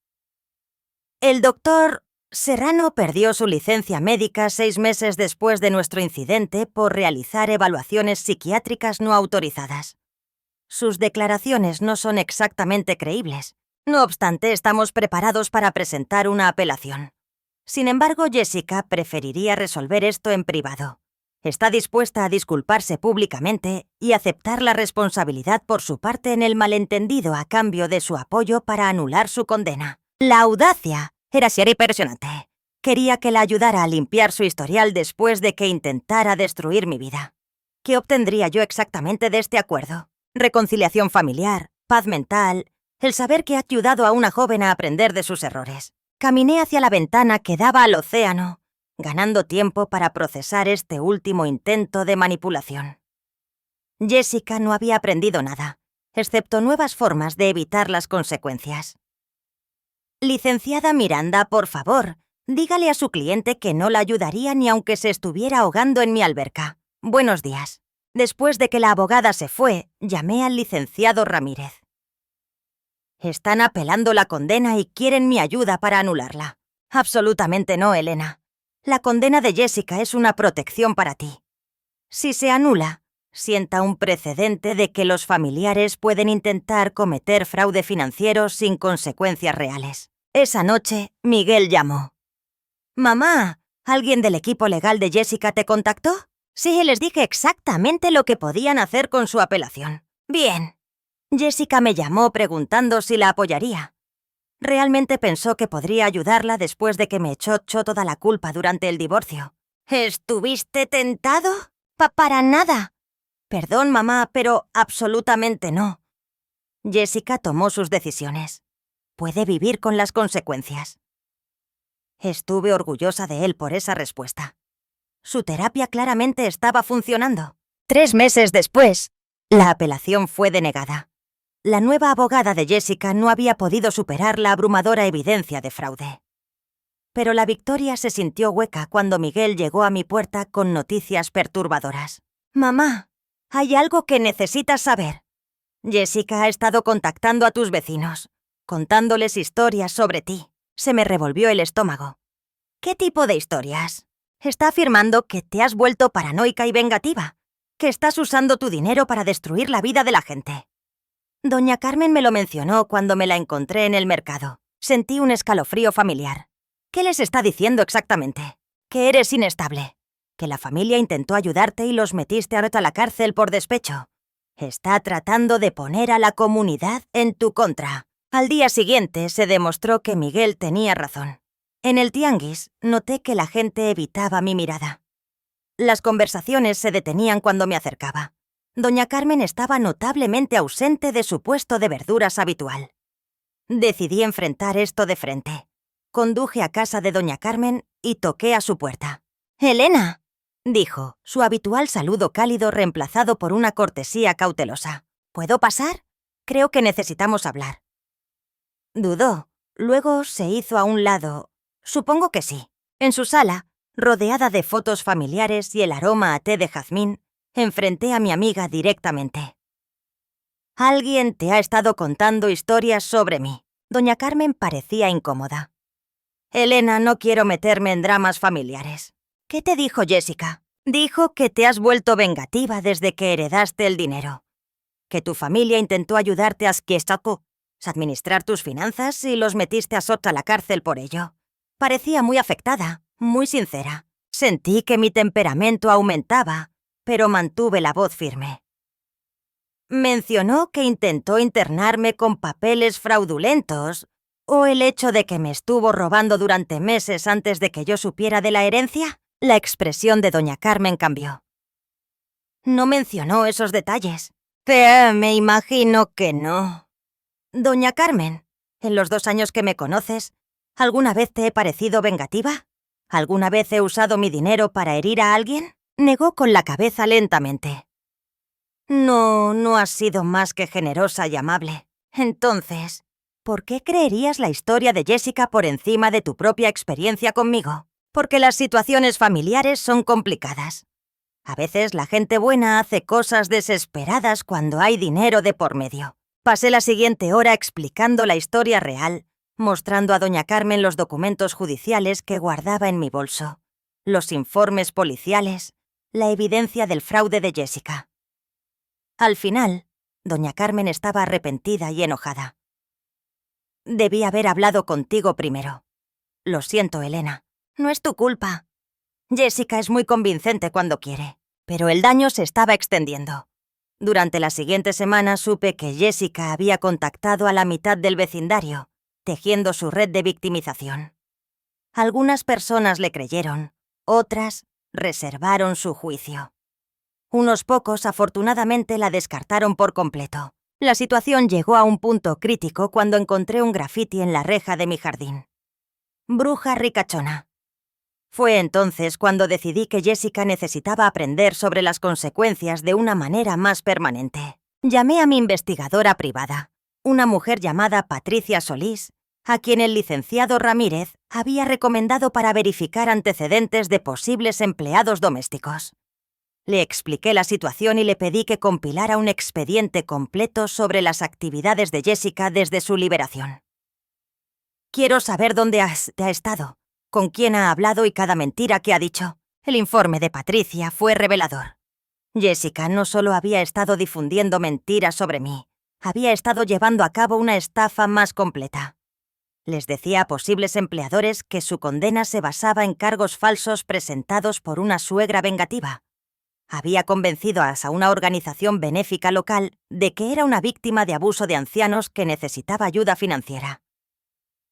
El doctor Serrano perdió su licencia médica 6 meses después de nuestro incidente por realizar evaluaciones psiquiátricas no autorizadas. Sus declaraciones no son exactamente creíbles. No obstante, estamos preparados para presentar una apelación. Sin embargo, Jessica preferiría resolver esto en privado. Está dispuesta a disculparse públicamente y aceptar la responsabilidad por su parte en el malentendido a cambio de su apoyo para anular su condena. La audacia era impresionante. Quería que la ayudara a limpiar su historial después de que intentara destruir mi vida. ¿Qué obtendría yo exactamente de este acuerdo? Reconciliación familiar, paz mental, el saber que ha ayudado a una joven a aprender de sus errores. Caminé hacia la ventana que daba al océano, ganando tiempo para procesar este último intento de manipulación. Jessica no había aprendido nada, excepto nuevas formas de evitar las consecuencias. Licenciada Miranda, por favor, dígale a su cliente que no la ayudaría ni aunque se estuviera ahogando en mi alberca. Buenos días. Después de que la abogada se fue, llamé al licenciado Ramírez. Están apelando la condena y quieren mi ayuda para anularla. Absolutamente no, Elena. La condena de Jessica es una protección para ti. Si se anula, sienta un precedente de que los familiares pueden intentar cometer fraude financiero sin consecuencias reales. Esa noche, Miguel llamó. «Mamá, ¿alguien del equipo legal de Jessica te contactó?» «Sí, les dije exactamente lo que podían hacer con su apelación». «Bien». Jessica me llamó preguntando si la apoyaría. Realmente pensó que podría ayudarla después de que me echó toda la culpa durante el divorcio. «¿Estuviste tentado?» «Para nada». «Perdón, mamá, pero absolutamente no». Jessica tomó sus decisiones. Puede vivir con las consecuencias. Estuve orgullosa de él por esa respuesta. Su terapia claramente estaba funcionando. 3 meses después, la apelación fue denegada. La nueva abogada de Jessica no había podido superar la abrumadora evidencia de fraude. Pero la victoria se sintió hueca cuando Miguel llegó a mi puerta con noticias perturbadoras. «Mamá, hay algo que necesitas saber. Jessica ha estado contactando a tus vecinos, contándoles historias sobre ti». Se me revolvió el estómago. «¿Qué tipo de historias?» «Está afirmando que te has vuelto paranoica y vengativa, que estás usando tu dinero para destruir la vida de la gente». Doña Carmen me lo mencionó cuando me la encontré en el mercado. Sentí un escalofrío familiar. ¿Qué les está diciendo exactamente? Que eres inestable. Que la familia intentó ayudarte y los metiste a la cárcel por despecho. Está tratando de poner a la comunidad en tu contra. Al día siguiente se demostró que Miguel tenía razón. En el tianguis noté que la gente evitaba mi mirada. Las conversaciones se detenían cuando me acercaba. Doña Carmen estaba notablemente ausente de su puesto de verduras habitual. Decidí enfrentar esto de frente. Conduje a casa de doña Carmen y toqué a su puerta. «Elena», dijo, su habitual saludo cálido reemplazado por una cortesía cautelosa. «¿Puedo pasar? Creo que necesitamos hablar». Dudó. Luego se hizo a un lado. Supongo que sí. En su sala, rodeada de fotos familiares y el aroma a té de jazmín, enfrenté a mi amiga directamente. «Alguien te ha estado contando historias sobre mí». Doña Carmen parecía incómoda. «Elena, no quiero meterme en dramas familiares». «¿Qué te dijo Jessica?» «Dijo que te has vuelto vengativa desde que heredaste el dinero. Que tu familia intentó ayudarte a administrar tus finanzas y los metiste a la cárcel por ello». Parecía muy afectada, muy sincera. Sentí que mi temperamento aumentaba, pero mantuve la voz firme. «Mencionó que intentó internarme con papeles fraudulentos, o el hecho de que me estuvo robando durante meses antes de que yo supiera de la herencia». La expresión de doña Carmen cambió. «No mencionó esos detalles». Me imagino que no». «Doña Carmen, en los 2 años que me conoces, ¿alguna vez te he parecido vengativa? ¿Alguna vez he usado mi dinero para herir a alguien?». Negó con la cabeza lentamente. No has sido más que generosa y amable. Entonces, ¿por qué creerías la historia de Jessica por encima de tu propia experiencia conmigo? Porque las situaciones familiares son complicadas. A veces la gente buena hace cosas desesperadas cuando hay dinero de por medio. Pasé la siguiente hora explicando la historia real, mostrando a doña Carmen los documentos judiciales que guardaba en mi bolso, los informes policiales, la evidencia del fraude de Jessica. Al final, doña Carmen estaba arrepentida y enojada. «Debí haber hablado contigo primero. Lo siento, Elena. No es tu culpa. Jessica es muy convincente cuando quiere, pero el daño se estaba extendiendo. Durante la siguiente semana supe que Jessica había contactado a la mitad del vecindario, tejiendo su red de victimización. Algunas personas le creyeron, otras reservaron su juicio. Unos pocos, afortunadamente, la descartaron por completo. La situación llegó a un punto crítico cuando encontré un grafiti en la reja de mi jardín. «Bruja ricachona». Fue entonces cuando decidí que Jessica necesitaba aprender sobre las consecuencias de una manera más permanente. Llamé a mi investigadora privada, una mujer llamada Patricia Solís, a quien el licenciado Ramírez había recomendado para verificar antecedentes de posibles empleados domésticos. Le expliqué la situación y le pedí que compilara un expediente completo sobre las actividades de Jessica desde su liberación. Quiero saber dónde ha estado, con quién ha hablado y cada mentira que ha dicho. El informe de Patricia fue revelador. Jessica no solo había estado difundiendo mentiras sobre mí, había estado llevando a cabo una estafa más completa. Les decía a posibles empleadores que su condena se basaba en cargos falsos presentados por una suegra vengativa. Había convencido a una organización benéfica local de que era una víctima de abuso de ancianos que necesitaba ayuda financiera.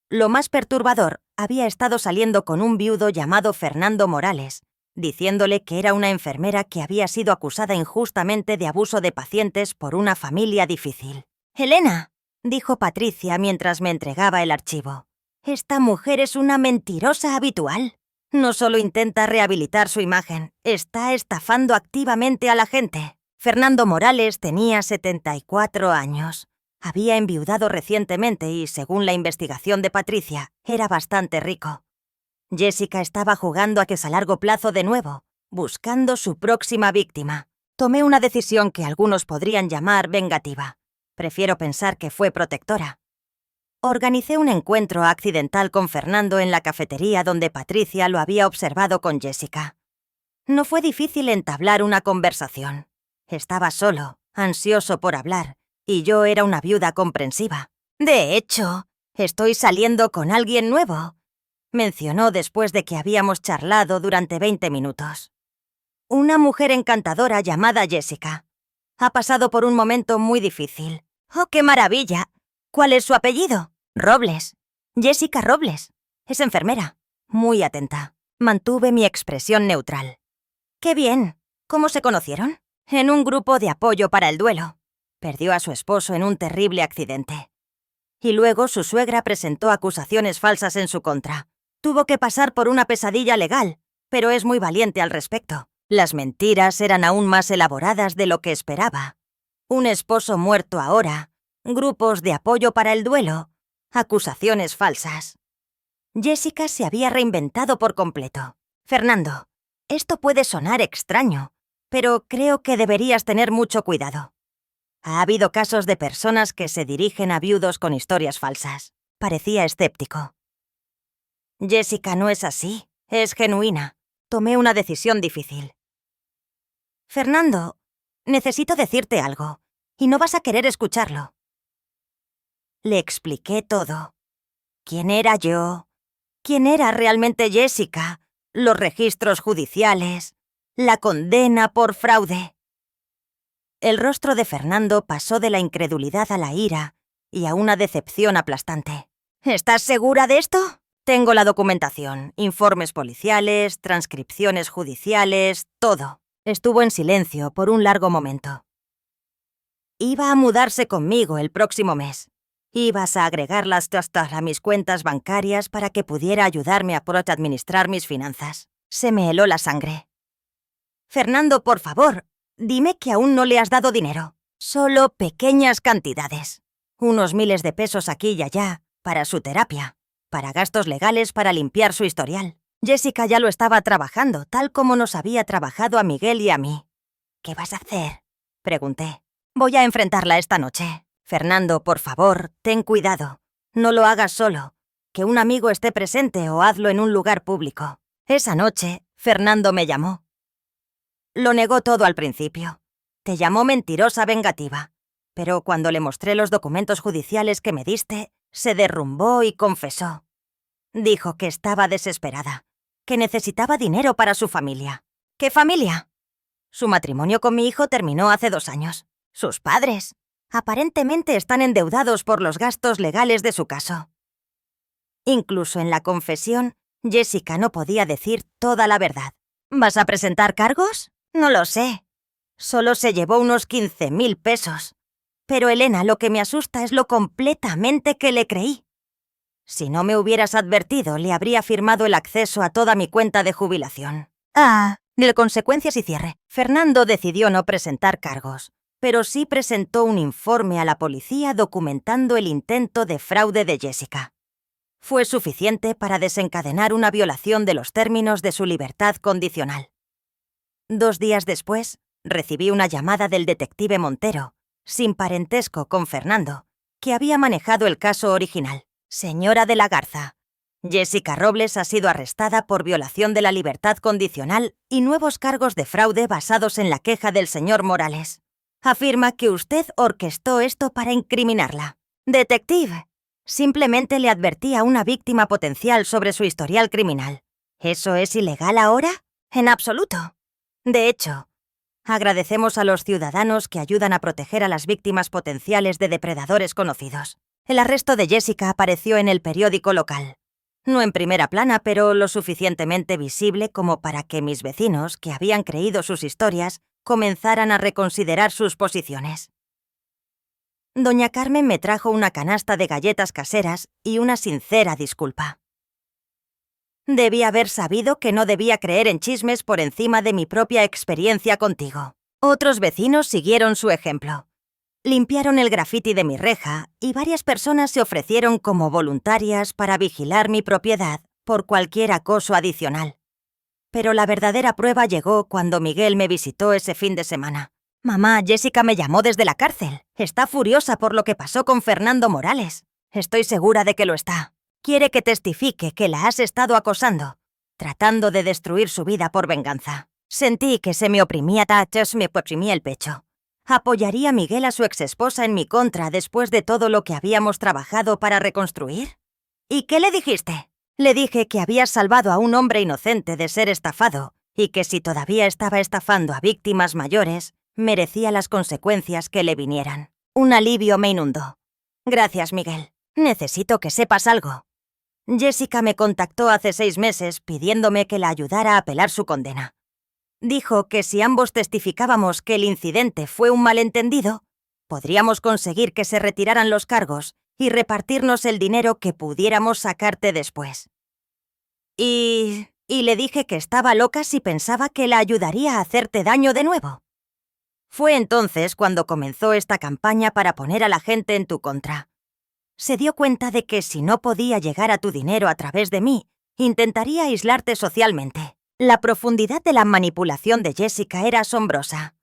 Lo más perturbador, había estado saliendo con un viudo llamado Fernando Morales, diciéndole que era una enfermera que había sido acusada injustamente de abuso de pacientes por una familia difícil. «Elena», dijo Patricia mientras me entregaba el archivo, «esta mujer es una mentirosa habitual. No solo intenta rehabilitar su imagen, está estafando activamente a la gente». Fernando Morales tenía 74 años. Había enviudado recientemente y, según la investigación de Patricia, era bastante rico. Jessica estaba jugando a que es a largo plazo de nuevo, buscando su próxima víctima. Tomé una decisión que algunos podrían llamar vengativa. Prefiero pensar que fue protectora. Organicé un encuentro accidental con Fernando en la cafetería donde Patricia lo había observado con Jessica. No fue difícil entablar una conversación. Estaba solo, ansioso por hablar, y yo era una viuda comprensiva. «De hecho, estoy saliendo con alguien nuevo», mencionó después de que habíamos charlado durante 20 minutos. «Una mujer encantadora llamada Jessica. Ha pasado por un momento muy difícil». «¡Oh, qué maravilla! ¿Cuál es su apellido?» «Robles. Jessica Robles. Es enfermera. Muy atenta». Mantuve mi expresión neutral. «¡Qué bien! ¿Cómo se conocieron?» «En un grupo de apoyo para el duelo. Perdió a su esposo en un terrible accidente. Y luego su suegra presentó acusaciones falsas en su contra. Tuvo que pasar por una pesadilla legal, pero es muy valiente al respecto. Las mentiras eran aún más elaboradas de lo que esperaba. Un esposo muerto ahora, grupos de apoyo para el duelo, acusaciones falsas». Jessica se había reinventado por completo. «Fernando, esto puede sonar extraño, pero creo que deberías tener mucho cuidado. Ha habido casos de personas que se dirigen a viudos con historias falsas». Parecía escéptico. «Jessica no es así, es genuina. Tomé una decisión difícil». «Fernando, necesito decirte algo, y no vas a querer escucharlo». Le expliqué todo. ¿Quién era yo? ¿Quién era realmente Jessica? Los registros judiciales. La condena por fraude. El rostro de Fernando pasó de la incredulidad a la ira y a una decepción aplastante. «¿Estás segura de esto?» «Tengo la documentación, informes policiales, transcripciones judiciales, todo». Estuvo en silencio por un largo momento. «Iba a mudarse conmigo el próximo mes. Ibas a agregarlas hasta a mis cuentas bancarias para que pudiera ayudarme a administrar mis finanzas». Se me heló la sangre. «Fernando, por favor, dime que aún no le has dado dinero. Solo pequeñas cantidades. Unos miles de pesos aquí y allá, para su terapia, para gastos legales para limpiar su historial». Jessica ya lo estaba trabajando, tal como nos había trabajado a Miguel y a mí. «¿Qué vas a hacer?», pregunté. «Voy a enfrentarla esta noche. Fernando, por favor, ten cuidado. No lo hagas solo. Que un amigo esté presente o hazlo en un lugar público». Esa noche, Fernando me llamó. Lo negó todo al principio. Te llamó mentirosa vengativa. Pero cuando le mostré los documentos judiciales que me diste, se derrumbó y confesó. Dijo que estaba desesperada, que necesitaba dinero para su familia. ¿Qué familia? Su matrimonio con mi hijo terminó hace 2 años. Sus padres aparentemente están endeudados por los gastos legales de su caso. Incluso en la confesión, Jessica no podía decir toda la verdad. ¿Vas a presentar cargos? No lo sé. Solo se llevó unos 15.000 pesos. Pero Elena, lo que me asusta es lo completamente que le creí. Si no me hubieras advertido, le habría firmado el acceso a toda mi cuenta de jubilación. De consecuencias y cierre. Fernando decidió no presentar cargos, pero sí presentó un informe a la policía documentando el intento de fraude de Jessica. Fue suficiente para desencadenar una violación de los términos de su libertad condicional. 2 días después, recibí una llamada del detective Montero, sin parentesco con Fernando, que había manejado el caso original. Señora de la Garza, Jessica Robles ha sido arrestada por violación de la libertad condicional y nuevos cargos de fraude basados en la queja del señor Morales. Afirma que usted orquestó esto para incriminarla. Detective, simplemente le advertí a una víctima potencial sobre su historial criminal. ¿Eso es ilegal ahora? En absoluto. De hecho, agradecemos a los ciudadanos que ayudan a proteger a las víctimas potenciales de depredadores conocidos. El arresto de Jessica apareció en el periódico local. No en primera plana, pero lo suficientemente visible como para que mis vecinos, que habían creído sus historias, comenzaran a reconsiderar sus posiciones. Doña Carmen me trajo una canasta de galletas caseras y una sincera disculpa. Debí haber sabido que no debía creer en chismes por encima de mi propia experiencia contigo. Otros vecinos siguieron su ejemplo. Limpiaron el grafiti de mi reja y varias personas se ofrecieron como voluntarias para vigilar mi propiedad por cualquier acoso adicional. Pero la verdadera prueba llegó cuando Miguel me visitó ese fin de semana. Mamá, Jessica me llamó desde la cárcel. Está furiosa por lo que pasó con Fernando Morales. Estoy segura de que lo está. Quiere que testifique que la has estado acosando, tratando de destruir su vida por venganza. Sentí que se me oprimía el pecho. ¿Apoyaría Miguel a su exesposa en mi contra después de todo lo que habíamos trabajado para reconstruir? ¿Y qué le dijiste? Le dije que habías salvado a un hombre inocente de ser estafado y que si todavía estaba estafando a víctimas mayores, merecía las consecuencias que le vinieran. Un alivio me inundó. Gracias, Miguel. Necesito que sepas algo. Jessica me contactó hace 6 meses pidiéndome que la ayudara a apelar su condena. Dijo que si ambos testificábamos que el incidente fue un malentendido, podríamos conseguir que se retiraran los cargos y repartirnos el dinero que pudiéramos sacarte después. Y le dije que estaba loca si pensaba que la ayudaría a hacerte daño de nuevo. Fue entonces cuando comenzó esta campaña para poner a la gente en tu contra. Se dio cuenta de que si no podía llegar a tu dinero a través de mí, intentaría aislarte socialmente. La profundidad de la manipulación de Jessica era asombrosa.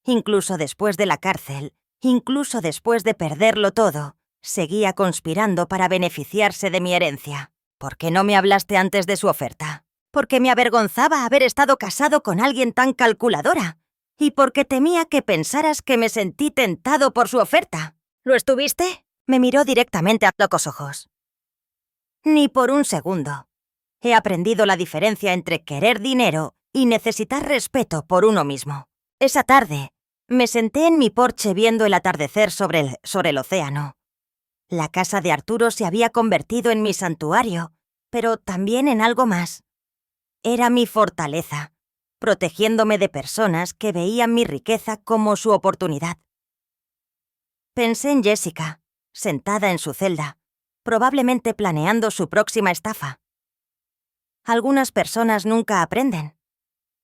Incluso después de la cárcel, incluso después de perderlo todo, seguía conspirando para beneficiarse de mi herencia. ¿Por qué no me hablaste antes de su oferta? Porque me avergonzaba haber estado casado con alguien tan calculadora. Y porque temía que pensaras que me sentí tentado por su oferta. ¿Lo estuviste? Me miró directamente a los ojos. Ni por un segundo. He aprendido la diferencia entre querer dinero y necesitar respeto por uno mismo. Esa tarde, me senté en mi porche viendo el atardecer sobre el océano. La casa de Arturo se había convertido en mi santuario, pero también en algo más. Era mi fortaleza, protegiéndome de personas que veían mi riqueza como su oportunidad. Pensé en Jessica, sentada en su celda, probablemente planeando su próxima estafa. Algunas personas nunca aprenden.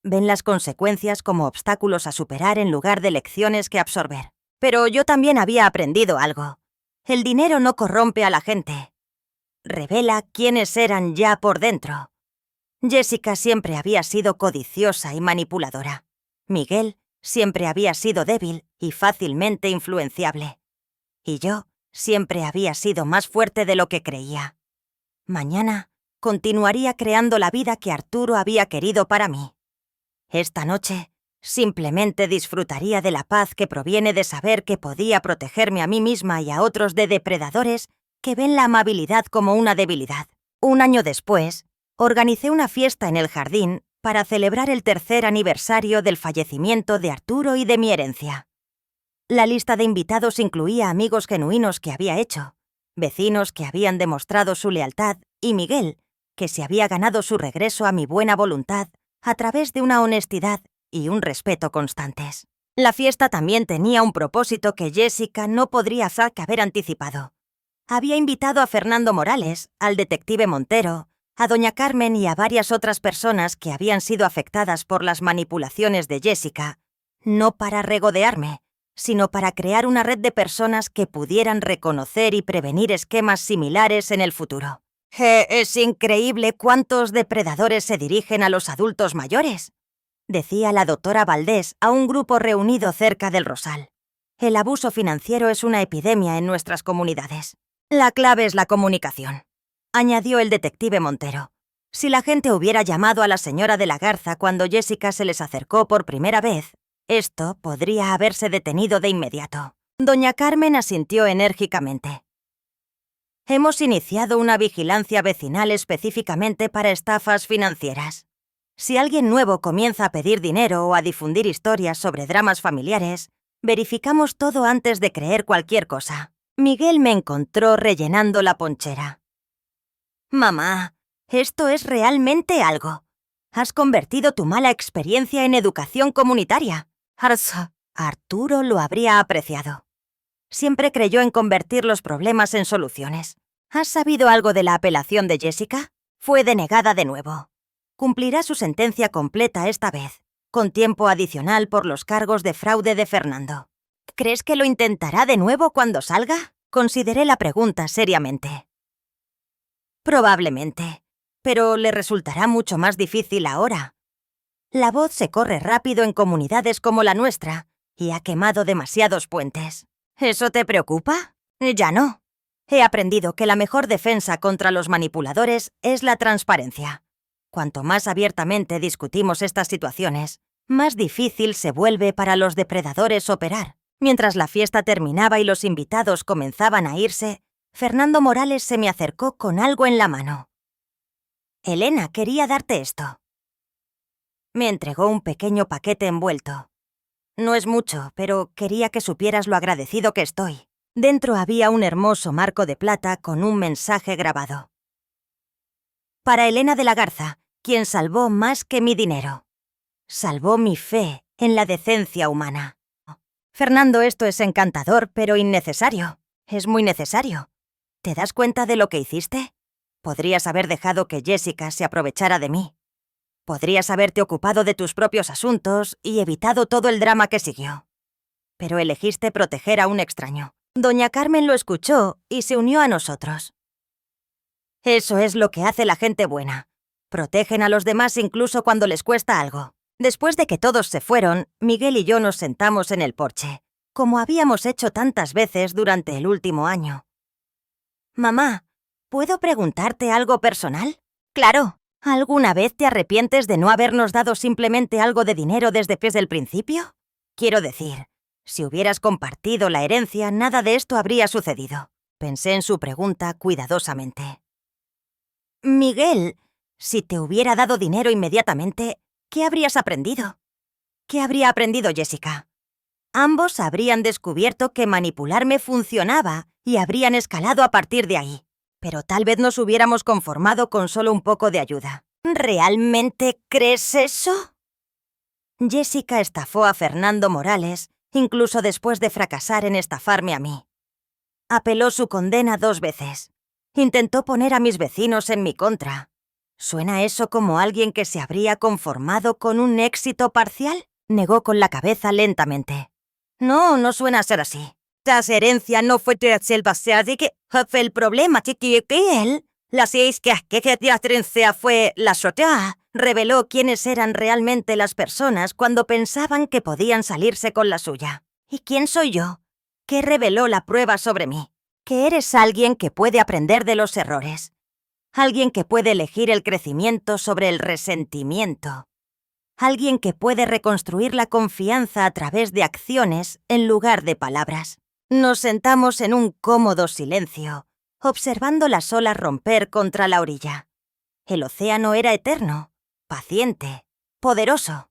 Ven las consecuencias como obstáculos a superar en lugar de lecciones que absorber. Pero yo también había aprendido algo. El dinero no corrompe a la gente. Revela quiénes eran ya por dentro. Jessica siempre había sido codiciosa y manipuladora. Miguel siempre había sido débil y fácilmente influenciable. Y yo siempre había sido más fuerte de lo que creía. Mañana continuaría creando la vida que Arturo había querido para mí. Esta noche simplemente disfrutaría de la paz que proviene de saber que podía protegerme a mí misma y a otros de depredadores que ven la amabilidad como una debilidad. 1 año después, organicé una fiesta en el jardín para celebrar el 3er aniversario del fallecimiento de Arturo y de mi herencia. La lista de invitados incluía amigos genuinos que había hecho, vecinos que habían demostrado su lealtad y Miguel, que se había ganado su regreso a mi buena voluntad a través de una honestidad y un respeto constantes. La fiesta también tenía un propósito que Jessica no podría haber anticipado. Había invitado a Fernando Morales, al detective Montero, a doña Carmen y a varias otras personas que habían sido afectadas por las manipulaciones de Jessica, no para regodearme, sino para crear una red de personas que pudieran reconocer y prevenir esquemas similares en el futuro. Es increíble cuántos depredadores se dirigen a los adultos mayores. decía la doctora Valdés a un grupo reunido cerca del Rosal. El abuso financiero es una epidemia en nuestras comunidades. La clave es la comunicación, añadió el detective Montero. Si la gente hubiera llamado a la señora de la Garza cuando Jessica se les acercó por primera vez, esto podría haberse detenido de inmediato. Doña Carmen asintió enérgicamente. Hemos iniciado una vigilancia vecinal específicamente para estafas financieras. Si alguien nuevo comienza a pedir dinero o a difundir historias sobre dramas familiares, verificamos todo antes de creer cualquier cosa. Miguel me encontró rellenando la ponchera. Mamá, esto es realmente algo. Has convertido tu mala experiencia en educación comunitaria. Arturo lo habría apreciado. Siempre creyó en convertir los problemas en soluciones. ¿Has sabido algo de la apelación de Jessica? Fue denegada de nuevo. Cumplirá su sentencia completa esta vez, con tiempo adicional por los cargos de fraude de Fernando. ¿Crees que lo intentará de nuevo cuando salga? Consideré la pregunta seriamente. Probablemente, pero le resultará mucho más difícil ahora. La voz se corre rápido en comunidades como la nuestra y ha quemado demasiados puentes. ¿Eso te preocupa? Ya no. He aprendido que la mejor defensa contra los manipuladores es la transparencia. Cuanto más abiertamente discutimos estas situaciones, más difícil se vuelve para los depredadores operar. Mientras la fiesta terminaba y los invitados comenzaban a irse, Fernando Morales se me acercó con algo en la mano. Elena, quería darte esto. Me entregó un pequeño paquete envuelto. No es mucho, pero quería que supieras lo agradecido que estoy. Dentro había un hermoso marco de plata con un mensaje grabado. Para Elena de la Garza, quien salvó más que mi dinero. Salvó mi fe en la decencia humana. Fernando, esto es encantador, pero innecesario. Es muy necesario. ¿Te das cuenta de lo que hiciste? Podrías haber dejado que Jessica se aprovechara de mí. Podrías haberte ocupado de tus propios asuntos y evitado todo el drama que siguió. Pero elegiste proteger a un extraño. Doña Carmen lo escuchó y se unió a nosotros. Eso es lo que hace la gente buena. Protegen a los demás incluso cuando les cuesta algo. Después de que todos se fueron, Miguel y yo nos sentamos en el porche, como habíamos hecho tantas veces durante el último año. Mamá, ¿puedo preguntarte algo personal? Claro. ¿Alguna vez te arrepientes de no habernos dado simplemente algo de dinero desde el principio? Quiero decir, si hubieras compartido la herencia, nada de esto habría sucedido. Pensé en su pregunta cuidadosamente. Miguel, si te hubiera dado dinero inmediatamente, ¿qué habrías aprendido? ¿Qué habría aprendido Jessica? Ambos habrían descubierto que manipularme funcionaba y habrían escalado a partir de ahí. Pero tal vez nos hubiéramos conformado con solo un poco de ayuda. ¿Realmente crees eso? Jessica estafó a Fernando Morales, incluso después de fracasar en estafarme a mí. Apeló su condena 2 veces. Intentó poner a mis vecinos en mi contra. ¿Suena eso como alguien que se habría conformado con un éxito parcial? Negó con la cabeza lentamente. No, no suena a ser así. La herencia no fue de que el problema que él, la herencia fue la sociedad, reveló quiénes eran realmente las personas cuando pensaban que podían salirse con la suya. ¿Y quién soy yo? ¿Qué reveló la prueba sobre mí? Que eres alguien que puede aprender de los errores. Alguien que puede elegir el crecimiento sobre el resentimiento. Alguien que puede reconstruir la confianza a través de acciones en lugar de palabras. Nos sentamos en un cómodo silencio, observando las olas romper contra la orilla. El océano era eterno, paciente, poderoso.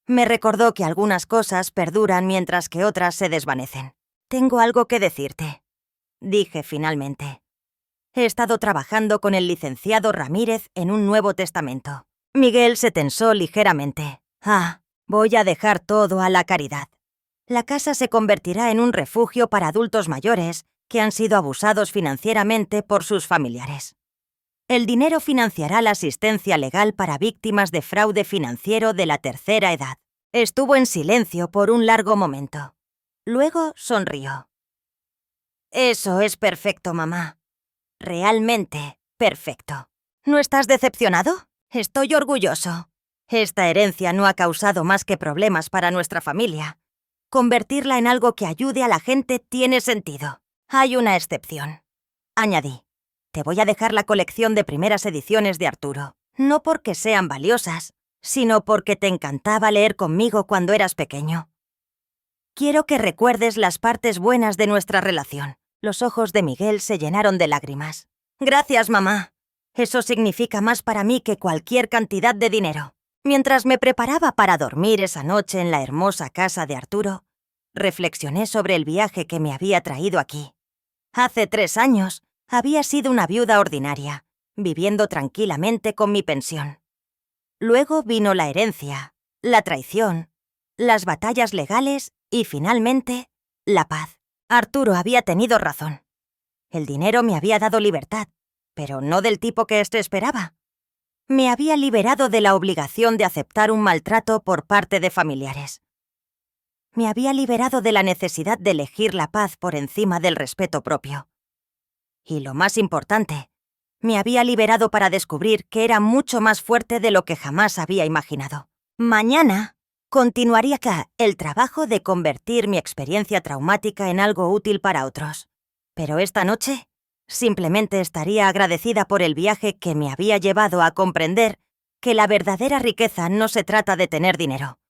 Me recordó que algunas cosas perduran mientras que otras se desvanecen. Tengo algo que decirte, dije finalmente. He estado trabajando con el licenciado Ramírez en un Nuevo Testamento. Miguel se tensó ligeramente. Voy a dejar todo a la caridad. La casa se convertirá en un refugio para adultos mayores que han sido abusados financieramente por sus familiares. El dinero financiará la asistencia legal para víctimas de fraude financiero de la tercera edad. Estuvo en silencio por un largo momento. Luego sonrió. Eso es perfecto, mamá. Realmente perfecto. ¿No estás decepcionado? Estoy orgulloso. Esta herencia no ha causado más que problemas para nuestra familia. Convertirla en algo que ayude a la gente tiene sentido. Hay una excepción. Añadí. Te voy a dejar la colección de primeras ediciones de Arturo. No porque sean valiosas, sino porque te encantaba leer conmigo cuando eras pequeño. Quiero que recuerdes las partes buenas de nuestra relación. Los ojos de Miguel se llenaron de lágrimas. Gracias, mamá. Eso significa más para mí que cualquier cantidad de dinero. Mientras me preparaba para dormir esa noche en la hermosa casa de Arturo, reflexioné sobre el viaje que me había traído aquí. Hace 3 años, había sido una viuda ordinaria, viviendo tranquilamente con mi pensión. Luego vino la herencia, la traición, las batallas legales y, finalmente, la paz. Arturo había tenido razón. El dinero me había dado libertad, pero no del tipo que éste esperaba. Me había liberado de la obligación de aceptar un maltrato por parte de familiares. Me había liberado de la necesidad de elegir la paz por encima del respeto propio. Y lo más importante, me había liberado para descubrir que era mucho más fuerte de lo que jamás había imaginado. Mañana continuaría acá el trabajo de convertir mi experiencia traumática en algo útil para otros. Pero esta noche, simplemente estaría agradecida por el viaje que me había llevado a comprender que la verdadera riqueza no se trata de tener dinero.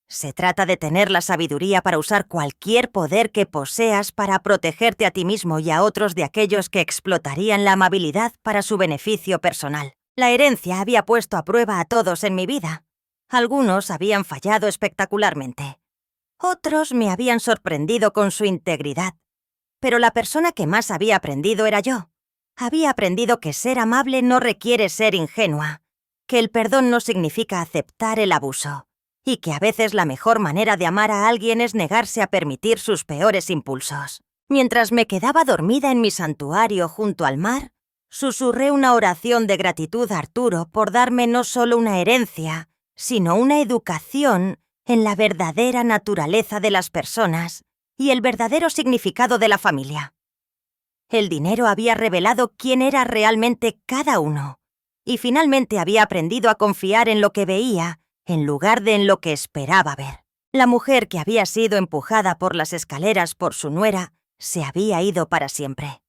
Se trata de tener la sabiduría para usar cualquier poder que poseas para protegerte a ti mismo y a otros de aquellos que explotarían la amabilidad para su beneficio personal. La herencia había puesto a prueba a todos en mi vida. Algunos habían fallado espectacularmente. Otros me habían sorprendido con su integridad. Pero la persona que más había aprendido era yo. Había aprendido que ser amable no requiere ser ingenua, que el perdón no significa aceptar el abuso, y que a veces la mejor manera de amar a alguien es negarse a permitir sus peores impulsos. Mientras me quedaba dormida en mi santuario junto al mar, susurré una oración de gratitud a Arturo por darme no solo una herencia, sino una educación en la verdadera naturaleza de las personas y el verdadero significado de la familia. El dinero había revelado quién era realmente cada uno, y finalmente había aprendido a confiar en lo que veía, en lugar de en lo que esperaba ver. La mujer que había sido empujada por las escaleras por su nuera se había ido para siempre.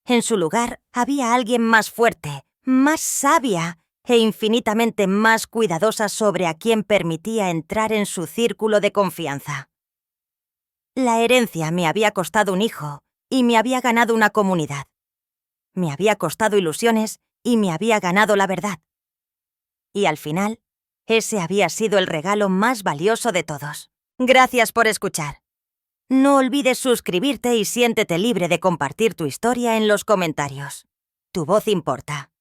En su lugar había alguien más fuerte, más sabia e infinitamente más cuidadosa sobre a quien permitía entrar en su círculo de confianza. La herencia me había costado un hijo y me había ganado una comunidad. Me había costado ilusiones y me había ganado la verdad. Y al final, ese había sido el regalo más valioso de todos. Gracias por escuchar. No olvides suscribirte y siéntete libre de compartir tu historia en los comentarios. Tu voz importa.